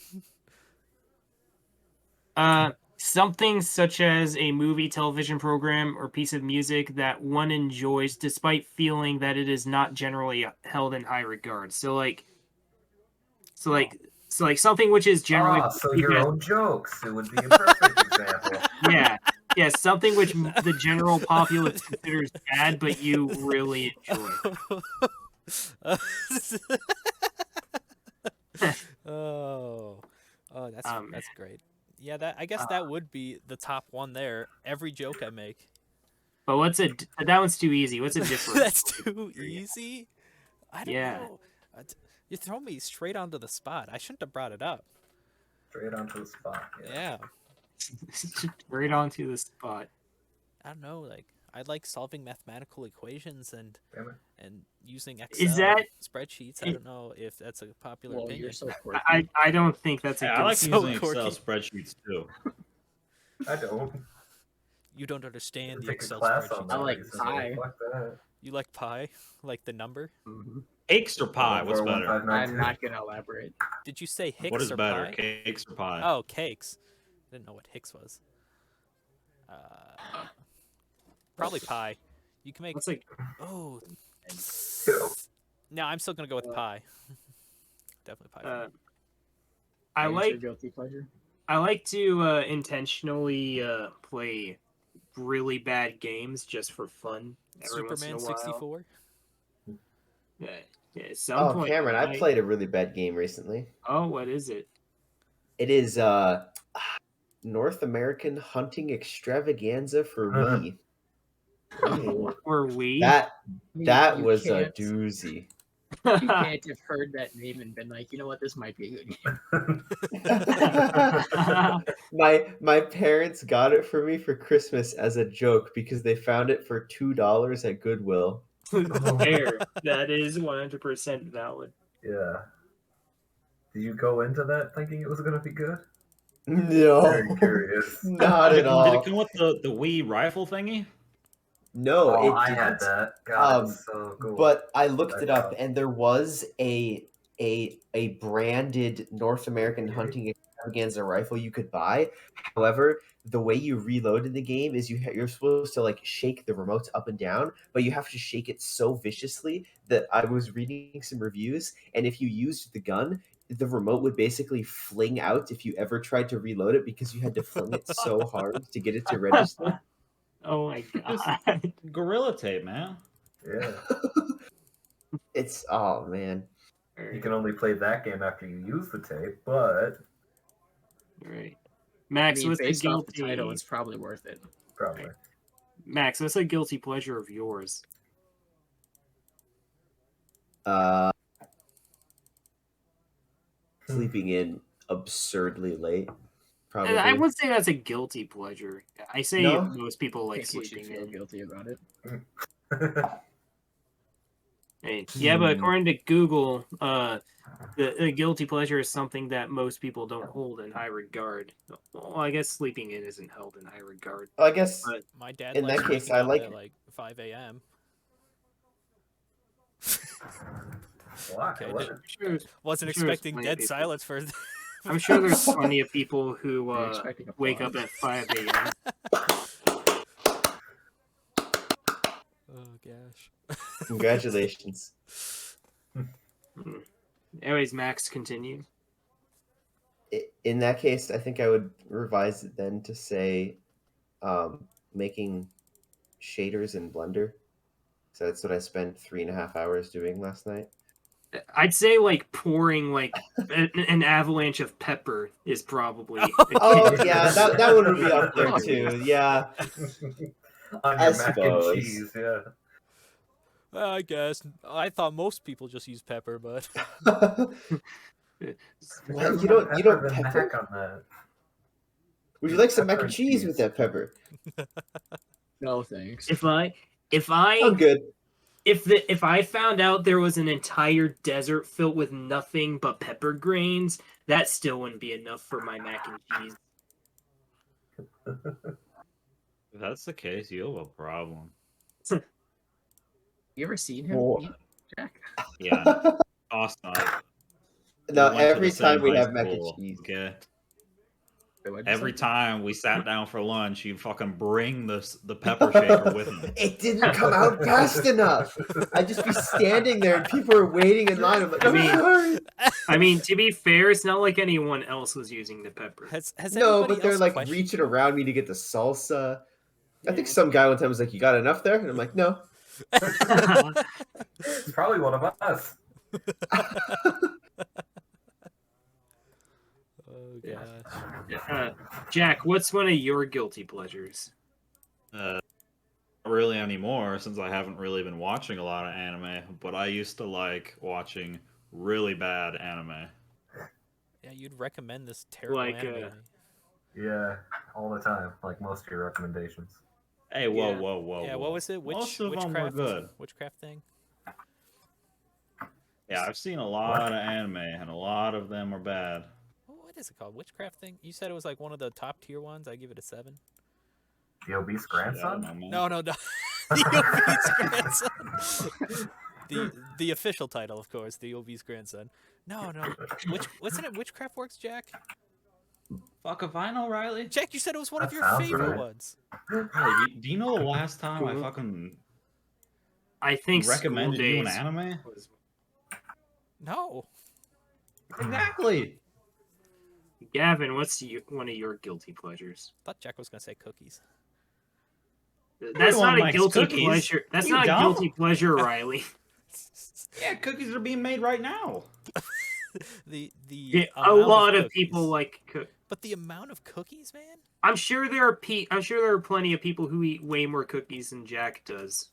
S1: Something such as a movie, television program, or piece of music that one enjoys despite feeling that it is not generally held in high regard. So like something which is generally
S4: So your own jokes. It would be a perfect example.
S1: yeah, something which the general populace considers bad, but you really enjoy.
S3: Oh, that's great. Yeah, I guess that would be the top one there. Every joke I make.
S1: But that one's too easy. What's a different?
S3: That's too easy. I don't
S1: Yeah.
S3: know. You throw me straight onto the spot. I shouldn't have brought it up.
S4: Straight onto the spot.
S3: Yeah.
S1: Right onto the spot.
S3: I don't know. Like I like solving mathematical equations and
S4: Damn it.
S3: using Excel
S1: that-
S3: spreadsheets. I don't know if that's a popular
S6: Well,
S3: opinion.
S6: you're so quirky.
S1: I don't think that's a
S2: Yeah,
S1: good
S2: I like
S3: so
S2: using
S3: quirky.
S2: Excel spreadsheets too.
S4: I don't.
S3: You don't understand the
S4: Take a
S3: Excel
S4: class on
S3: spreadsheets.
S4: that.
S6: I like
S4: so
S6: pie.
S4: Fuck that.
S3: You like pi? Like the number?
S2: Cakes or pie? What's better?
S4: 41592.
S6: I'm not gonna elaborate.
S3: Did you say Hicks
S2: What is
S3: or
S2: better,
S3: pie?
S2: cakes or pie?
S3: Oh, cakes. I didn't know what Hicks was. Probably pie. You can make.
S1: That's like
S3: Oh.
S4: Ew.
S3: No, I'm still gonna go with pie. Definitely pie.
S1: I
S6: What's your
S1: like
S6: guilty pleasure.
S1: I like to intentionally play really bad games just for fun. Every once in
S3: Superman
S1: a while.
S3: 64.
S1: Yeah, at some
S5: Oh,
S1: point.
S5: Cameron, I played a really bad game recently.
S1: Oh, what is it?
S5: It is North American Hunting Extravaganza for Wii.
S1: Or we?
S5: That
S6: You
S5: was a
S6: can't-
S5: doozy.
S6: You can't have heard that name and been like, you know what, this might be a good game.
S5: My parents got it for me for Christmas as a joke because they found it for $2 at Goodwill.
S1: Fair. That is 100% valid.
S4: Yeah. Did you go into that thinking it was going to be good?
S5: No,
S4: Very curious.
S5: not
S2: Did
S5: at
S2: it, did it
S5: all.
S2: come with the Wii rifle thingy?
S5: No,
S4: Oh,
S5: it
S4: I
S5: didn't.
S4: had that. God,
S5: Um,
S4: it's so cool.
S5: But I looked it up,
S4: That's
S5: and there was a branded North American Hunting Extravaganza rifle you could buy. However, the way you reload in the game is you're supposed to like shake the remotes up and down, but you have to shake it so viciously that I was reading some reviews, and if you used the gun, the remote would basically fling out if you ever tried to reload it because you had to fling it so hard to get it to register.
S1: Oh my god.
S2: Gorilla tape, man.
S4: Yeah.
S5: It's oh man.
S4: You can only play that game after you use the tape, but
S1: Right.
S6: I
S1: Max,
S6: mean,
S1: what's the
S6: based off
S1: guilty
S6: the title, it's probably worth it.
S4: probably.
S1: Max, what's a guilty pleasure of yours?
S5: Sleeping in absurdly late. Probably.
S1: I would say that's a guilty pleasure. I say
S5: No?
S1: most people like
S6: Guess we should
S1: sleeping
S6: feel
S1: in.
S6: guilty about it.
S1: Yeah, but
S5: Hmm.
S1: according to Google, the guilty pleasure is something that most people don't hold in high regard. Well, I guess sleeping in isn't held in high regard.
S5: I guess
S1: But-
S3: My dad
S5: In
S3: likes
S5: that case,
S3: waking
S5: I
S3: up
S5: like-
S3: at like 5 a.m.
S4: Why?
S3: Okay,
S4: What?
S1: I'm sure,
S3: Wasn't
S1: I'm sure there's
S3: expecting
S1: plenty of
S3: dead
S1: people.
S3: silence for.
S1: I'm sure there's plenty of people who
S6: You're expecting
S1: wake up
S6: applause.
S1: at 5 a.m.
S3: Oh gosh.
S5: congratulations.
S1: Anyways, Max, continue.
S5: In that case, I think I would revise it then to say making shaders in Blender. So that's what I spent 3.5 hours doing last night.
S1: I'd say like pouring like an avalanche of pepper is probably.
S5: Oh yeah, that one would be up there too. Yeah,
S4: On
S5: I
S4: your mac and
S5: suppose.
S4: cheese, yeah.
S3: I guess I thought most people just use pepper, but
S5: What?
S4: There's
S5: You
S4: more
S5: don't
S4: than
S5: pepper?
S4: mac on that.
S5: Would you like some mac
S4: Pepper
S5: and
S4: and
S5: cheese
S4: cheese.
S5: with that pepper?
S6: No thanks.
S1: If I
S5: I'm good.
S1: if I found out there was an entire desert filled with nothing but pepper grains, that still wouldn't be enough for my mac and cheese.
S2: If that's the case, you have a problem.
S6: You ever seen him
S5: Whoa.
S6: eat, Jack?
S2: Yeah, Austin.
S5: No,
S2: we went to
S5: every
S2: the same
S5: time we
S2: high
S5: have mac and
S2: school,
S5: cheese.
S2: Okay.
S6: Wait, what'd you
S2: Every
S6: say?
S2: time we sat down for lunch, you'd fucking bring the pepper shaker with him.
S5: It didn't come out fast enough. I'd just be standing there and people are waiting in line. I'm like, I'm sorry.
S1: I mean, to be fair, it's not like anyone else was using the pepper.
S3: has
S5: No,
S3: anybody
S5: but they're
S3: else
S5: like
S3: questioned-
S5: reaching around me to get the salsa. I think some guy one time was like, "You got enough there?" And I'm like, "No."
S4: It's probably one of us.
S3: Oh gosh.
S1: Jack, what's one of your guilty pleasures?
S2: Not really anymore, since I haven't really been watching a lot of anime. But I used to like watching really bad anime.
S3: Yeah, you'd recommend this terrible
S1: Like,
S3: anime.
S4: Yeah, all the time, like most of your recommendations.
S2: Hey, whoa,
S1: Yeah.
S2: whoa, whoa!
S3: Yeah,
S2: whoa.
S3: what was it?
S2: Most of them were
S3: Witchcraft?
S2: good.
S3: Witchcraft thing?
S2: Yeah, I've seen a lot of anime, and a lot of them are bad.
S3: What is it called? Witchcraft thing? You said it was like one of the top tier ones. I give it a 7.
S4: The obese
S2: Shit, I don't
S4: grandson?
S2: know, man.
S3: No, the obese grandson. The official title, of course, the obese grandson. No. Wasn't it Witchcraft Works, Jack?
S2: Fuck if I know, Riley.
S3: Jack, you said it was one of
S4: That
S3: your
S4: sounds
S3: favorite
S4: right.
S3: ones.
S2: Riley, do you know the last time I fucking
S1: I think
S2: recommended
S1: School
S2: you an
S1: Days
S2: anime?
S1: was-
S3: No.
S2: Exactly.
S1: Gavin, what's one of your guilty pleasures?
S3: I thought Jack was gonna say cookies.
S1: That's
S2: Everyone
S1: not a
S2: likes
S1: guilty
S2: cookies.
S1: pleasure. That's
S2: You
S1: not a
S2: dumb?
S1: guilty pleasure, Riley.
S2: Yeah, cookies are being made right now.
S3: The
S1: Yeah, a
S3: amount
S1: lot of
S3: cookies.
S1: people like
S3: But the amount of cookies, man.
S1: I'm sure there are plenty of people who eat way more cookies than Jack does.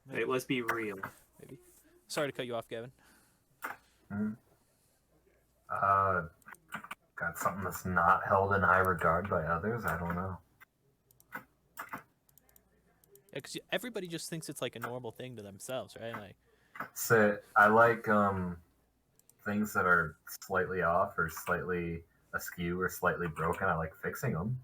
S3: Maybe.
S1: Right, let's be real.
S3: Maybe. Sorry to cut you off, Gavin.
S4: Got something that's not held in high regard by others? I don't know.
S3: Yeah, because everybody just thinks it's like a normal thing to themselves, right? Like,
S4: So I like things that are slightly off or slightly askew or slightly broken. I like fixing them.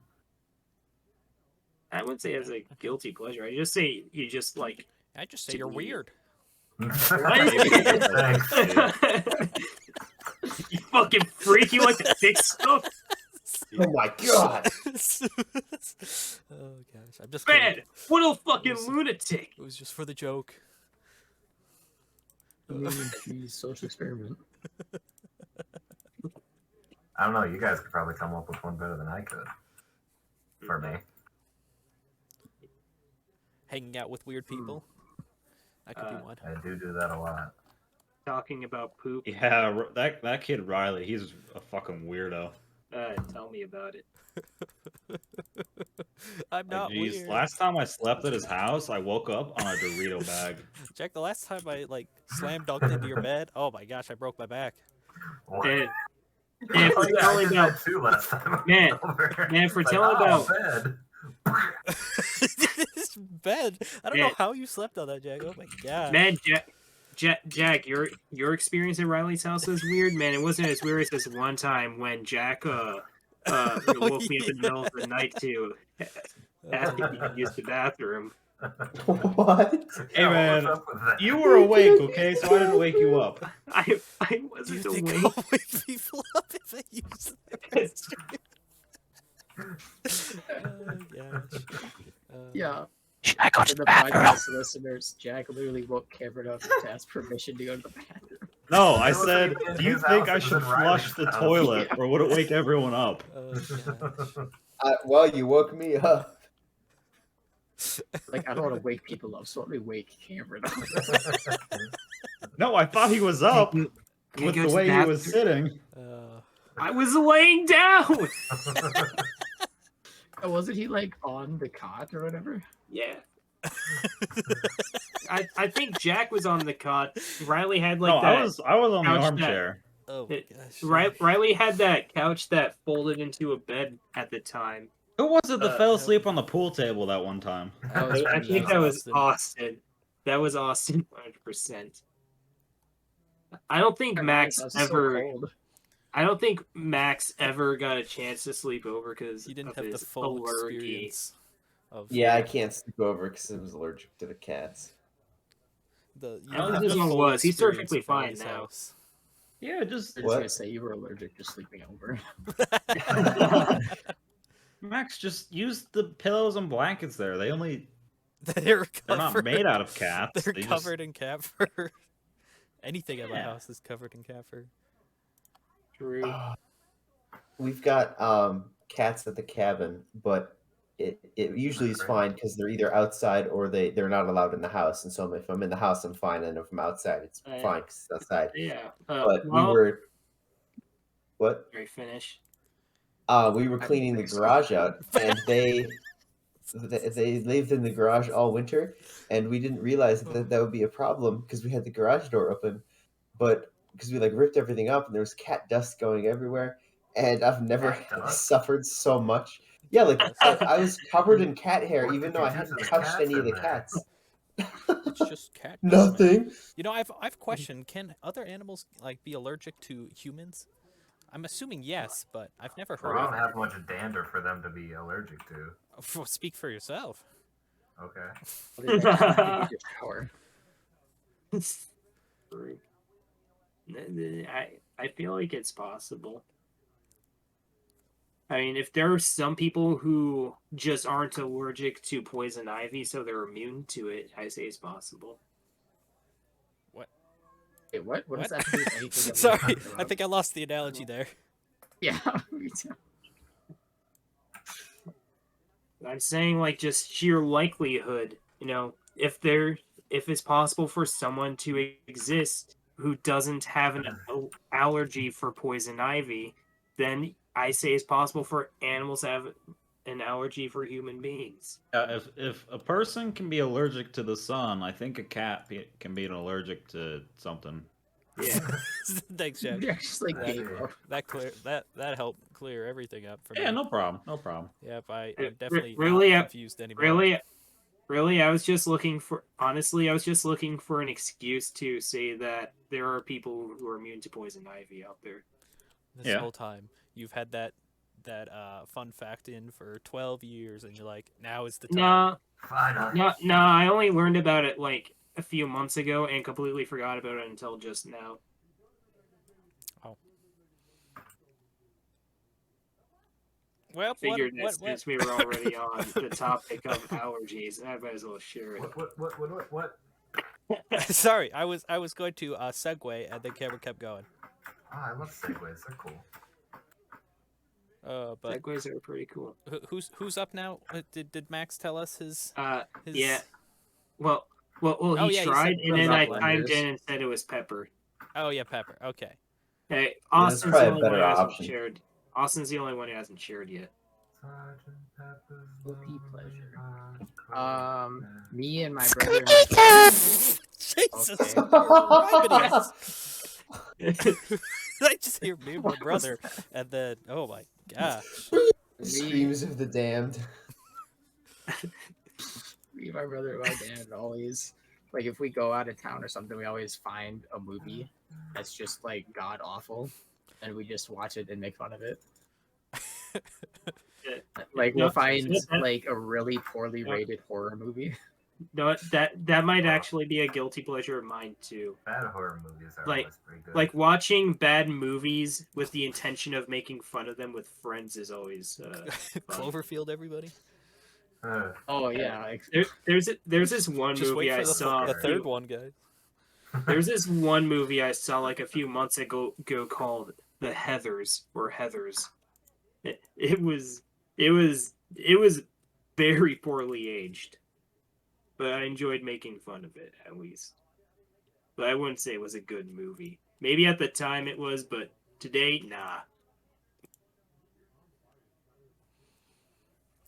S1: I wouldn't say it's a guilty pleasure. I just say you just like.
S3: I just say you're weird.
S1: You fucking freak! You like to fix stuff?
S5: Oh my god!
S3: Oh gosh, I'm just
S1: Man,
S3: kidding.
S1: what a fucking lunatic!
S3: It was just for the joke.
S6: Social experiment.
S4: I don't know. You guys could probably come up with one better than I could. For me.
S3: Hanging out with weird people. That could be one.
S4: I do that a lot.
S1: Talking about poop.
S2: Yeah, that kid Riley, he's a fucking weirdo.
S1: Tell me about it.
S3: I'm not
S2: Jeez,
S3: weird.
S2: last time I slept at his house, I woke up on a Dorito bag.
S3: Jack, the last time I like slam dunked into your bed, oh my gosh, I broke my back.
S1: And if
S4: Oh,
S1: we're
S4: yeah, I
S1: telling
S4: did
S1: about
S4: that too last time.
S1: Man,
S4: Over.
S1: man, if we're
S4: Like,
S1: telling
S4: oh,
S1: about
S4: bed.
S3: This bed. I don't know how you slept on that, Jack. Oh my god.
S1: man, Jack, your experience at Riley's house was weird, man. It wasn't as weird as this one time when Jack woke me up in the middle of the night to ask if he could use the bathroom.
S5: What?
S2: Hey
S4: Yeah,
S2: man,
S4: what's up with that?
S2: you were awake, okay? So I didn't wake you up.
S1: I
S3: Do you
S1: wasn't
S3: think
S1: awake.
S3: I'll wake people up if they use their Oh gosh.
S6: Yeah.
S1: I go
S6: For the podcast listeners, Jack literally woke Cameron up to ask permission to go to the bathroom.
S2: No, I
S4: It wasn't
S2: said,
S4: even in
S2: do you
S4: his
S2: think
S4: house,
S2: I
S4: it was
S2: should
S4: in Riley's
S2: flush the
S4: house.
S2: toilet, or would it wake everyone up?
S3: Oh gosh.
S5: Well, you woke me up.
S6: Like, I don't want to wake people up, so let me wake Cameron up.
S2: No, I thought he was up
S1: Can you
S2: with
S1: go
S2: the
S1: to
S2: way
S1: the
S2: he was sitting.
S1: I was laying down.
S6: Oh, wasn't he like on the cot or whatever?
S1: Yeah, I think Jack was on the cot. Riley had like
S2: No,
S1: that.
S2: I was on the
S1: couch that-
S2: armchair.
S3: Oh my gosh.
S1: Riley had that couch that folded into a bed at the time.
S2: Who was it that
S1: Uh,
S2: fell asleep on the pool table that one time?
S6: That was
S1: I
S6: me.
S1: think that was
S3: Austin.
S1: Austin. That was Austin, 100%. I don't think Max
S6: That's
S1: ever.
S6: So cold.
S1: I don't think Max ever got a chance to sleep over because
S3: You didn't
S1: of
S3: have the
S1: his
S3: full
S1: allergy.
S3: experience of
S5: Yeah, I can't sleep over because I was allergic to the cats.
S3: the. You
S1: I
S3: don't
S1: don't
S3: have
S1: think
S3: the
S1: one
S3: full
S1: was. He's
S3: experience
S1: perfectly
S3: of
S1: fine
S3: Riley's
S1: now.
S3: house.
S2: Yeah, just
S6: I was
S5: What?
S6: gonna say you were allergic to sleeping over.
S2: Max, just use the pillows and blankets there.
S3: They're
S2: They're not
S3: covered.
S2: made out of cats.
S3: They're
S2: They just-
S3: covered in cat fur. Anything at my
S2: Yeah.
S3: house is covered in cat fur.
S1: True.
S5: We've got cats at the cabin, but it usually is fine because they're either outside or they're not allowed in the house. And so if I'm in the house, I'm fine, and if I'm outside, it's
S1: Right.
S5: fine because it's outside.
S1: Yeah.
S5: But
S1: well,
S5: we were what?
S1: Very finish.
S5: We were cleaning the garage out, and they lived in the garage all winter, and we didn't realize that that would be a problem because we had the garage door open, but because we like ripped everything up and there was cat dust going everywhere, and I've never
S4: Cat dust?
S5: suffered so much. Yeah, like I was covered in cat hair,
S4: What
S5: even
S4: the
S5: though I
S4: difference
S5: hadn't
S4: is
S5: touched
S4: cats
S5: any of
S4: in
S5: the
S4: there?
S5: cats.
S3: It's just cat. dust, man.
S5: Nothing.
S3: You know, I've questioned, can other animals like be allergic to humans? I'm assuming yes, but I've never
S4: Well,
S3: heard
S4: I
S3: of
S4: don't
S3: it.
S4: have much dander for them to be allergic to.
S3: Speak for yourself.
S4: Okay.
S6: What is that? You just shower.
S1: True. I feel like it's possible. I mean, if there are some people who just aren't allergic to poison ivy, so they're immune to it, I say it's possible.
S6: Wait, what? What does
S3: What?
S6: that have to do with anything that we were
S3: Sorry,
S6: talking
S3: I
S6: about?
S3: think I lost the analogy there.
S6: Yeah, me too.
S1: I'm saying like just sheer likelihood, if it's possible for someone to exist who doesn't have an allergy for poison ivy, then I say it's possible for animals to have an allergy for human beings.
S2: if a person can be allergic to the sun, I think a cat can be allergic to something.
S1: Yeah.
S3: Thanks, Jack.
S6: You're just like
S4: That-
S6: gay, bro.
S3: That helped clear everything up for me.
S2: Yeah, no problem. No problem.
S3: Yep, I've
S1: Re-
S3: definitely
S1: really,
S3: not confused anymore.
S1: Really, I was just looking for an excuse to say that there are people who are immune to poison ivy out there.
S3: This
S2: Yeah.
S3: whole time you've had that fun fact in for 12 years, and you're like, now is the time.
S1: Nah,
S4: Finally.
S1: no, I only learned about it like a few months ago and completely forgot about it until just now.
S3: Well,
S1: Figured that
S3: what?
S1: since we were already on the topic of allergies, I might as well share it.
S4: What?
S3: Sorry, I was going to segue, and the camera kept going.
S4: Oh, I love segues. They're cool.
S3: But
S1: Segways are pretty cool.
S3: who's up now? Did Max tell us his? his...
S1: Yeah. Well,
S3: Oh,
S1: he
S3: yeah, he
S1: tried,
S3: said
S1: and then I
S6: Blenders.
S1: chimed in and said it was Pepper.
S3: Oh yeah, Pepper. Okay.
S1: Hey,
S5: Yeah, that's
S1: Austin's
S5: probably
S1: the
S5: a
S1: only one
S5: better
S1: who hasn't
S5: option.
S1: shared. Austin's the only one who hasn't shared yet.
S6: Guilty pleasure.
S4: pleasure.
S6: Me and my brother. And my
S3: Jesus.
S6: Okay.
S3: I just hear me and my brother, and then oh my gosh.
S5: Screams of the damned.
S6: Me and my brother and my dad always, like, if we go out of town or something, we always find a movie that's just like god awful, and we just watch it and make fun of it. Like, we'll find like a really poorly rated horror movie.
S1: No, that might actually be a guilty pleasure of mine too.
S4: Bad horror movies are
S1: Like-
S4: always pretty good.
S1: Like watching bad movies with the intention of making fun of them with friends is always fun.
S3: Cloverfield, everybody.
S6: Oh yeah, like,
S1: There's this one
S3: Just
S1: movie
S3: wait for
S1: I saw.
S3: the third one, guys.
S1: There's this one movie I saw like a few months ago called The Heathers or Heathers. It was very poorly aged, but I enjoyed making fun of it at least. But I wouldn't say it was a good movie. Maybe at the time it was, but today, nah.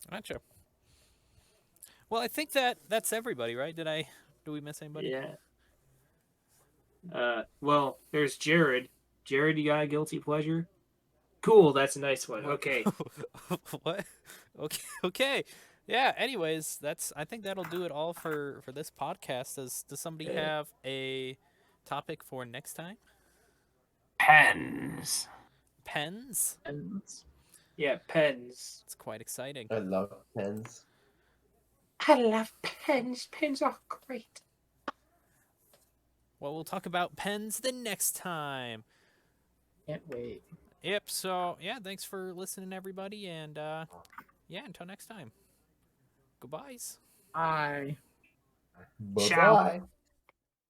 S3: Gotcha. Well, I think that's everybody, right? Do we miss anybody?
S1: Yeah. Well, there's Jared. Jared, you got a guilty pleasure? Cool, that's a nice one. Okay.
S3: What? Okay. Okay. Yeah. Anyways, I think that'll do it all for this podcast. Does somebody
S1: Yeah.
S3: have a topic for next time?
S1: Pens.
S3: Pens.
S6: And
S1: Yeah, pens.
S3: It's quite exciting.
S5: I love pens.
S1: I love pens. Pens are great.
S3: Well, we'll talk about pens the next time.
S6: can't wait.
S3: Yep. So yeah, thanks for listening, everybody, and yeah, until next time. Goodbyes.
S6: Bye.
S5: Bye
S1: Ciao.
S5: bye.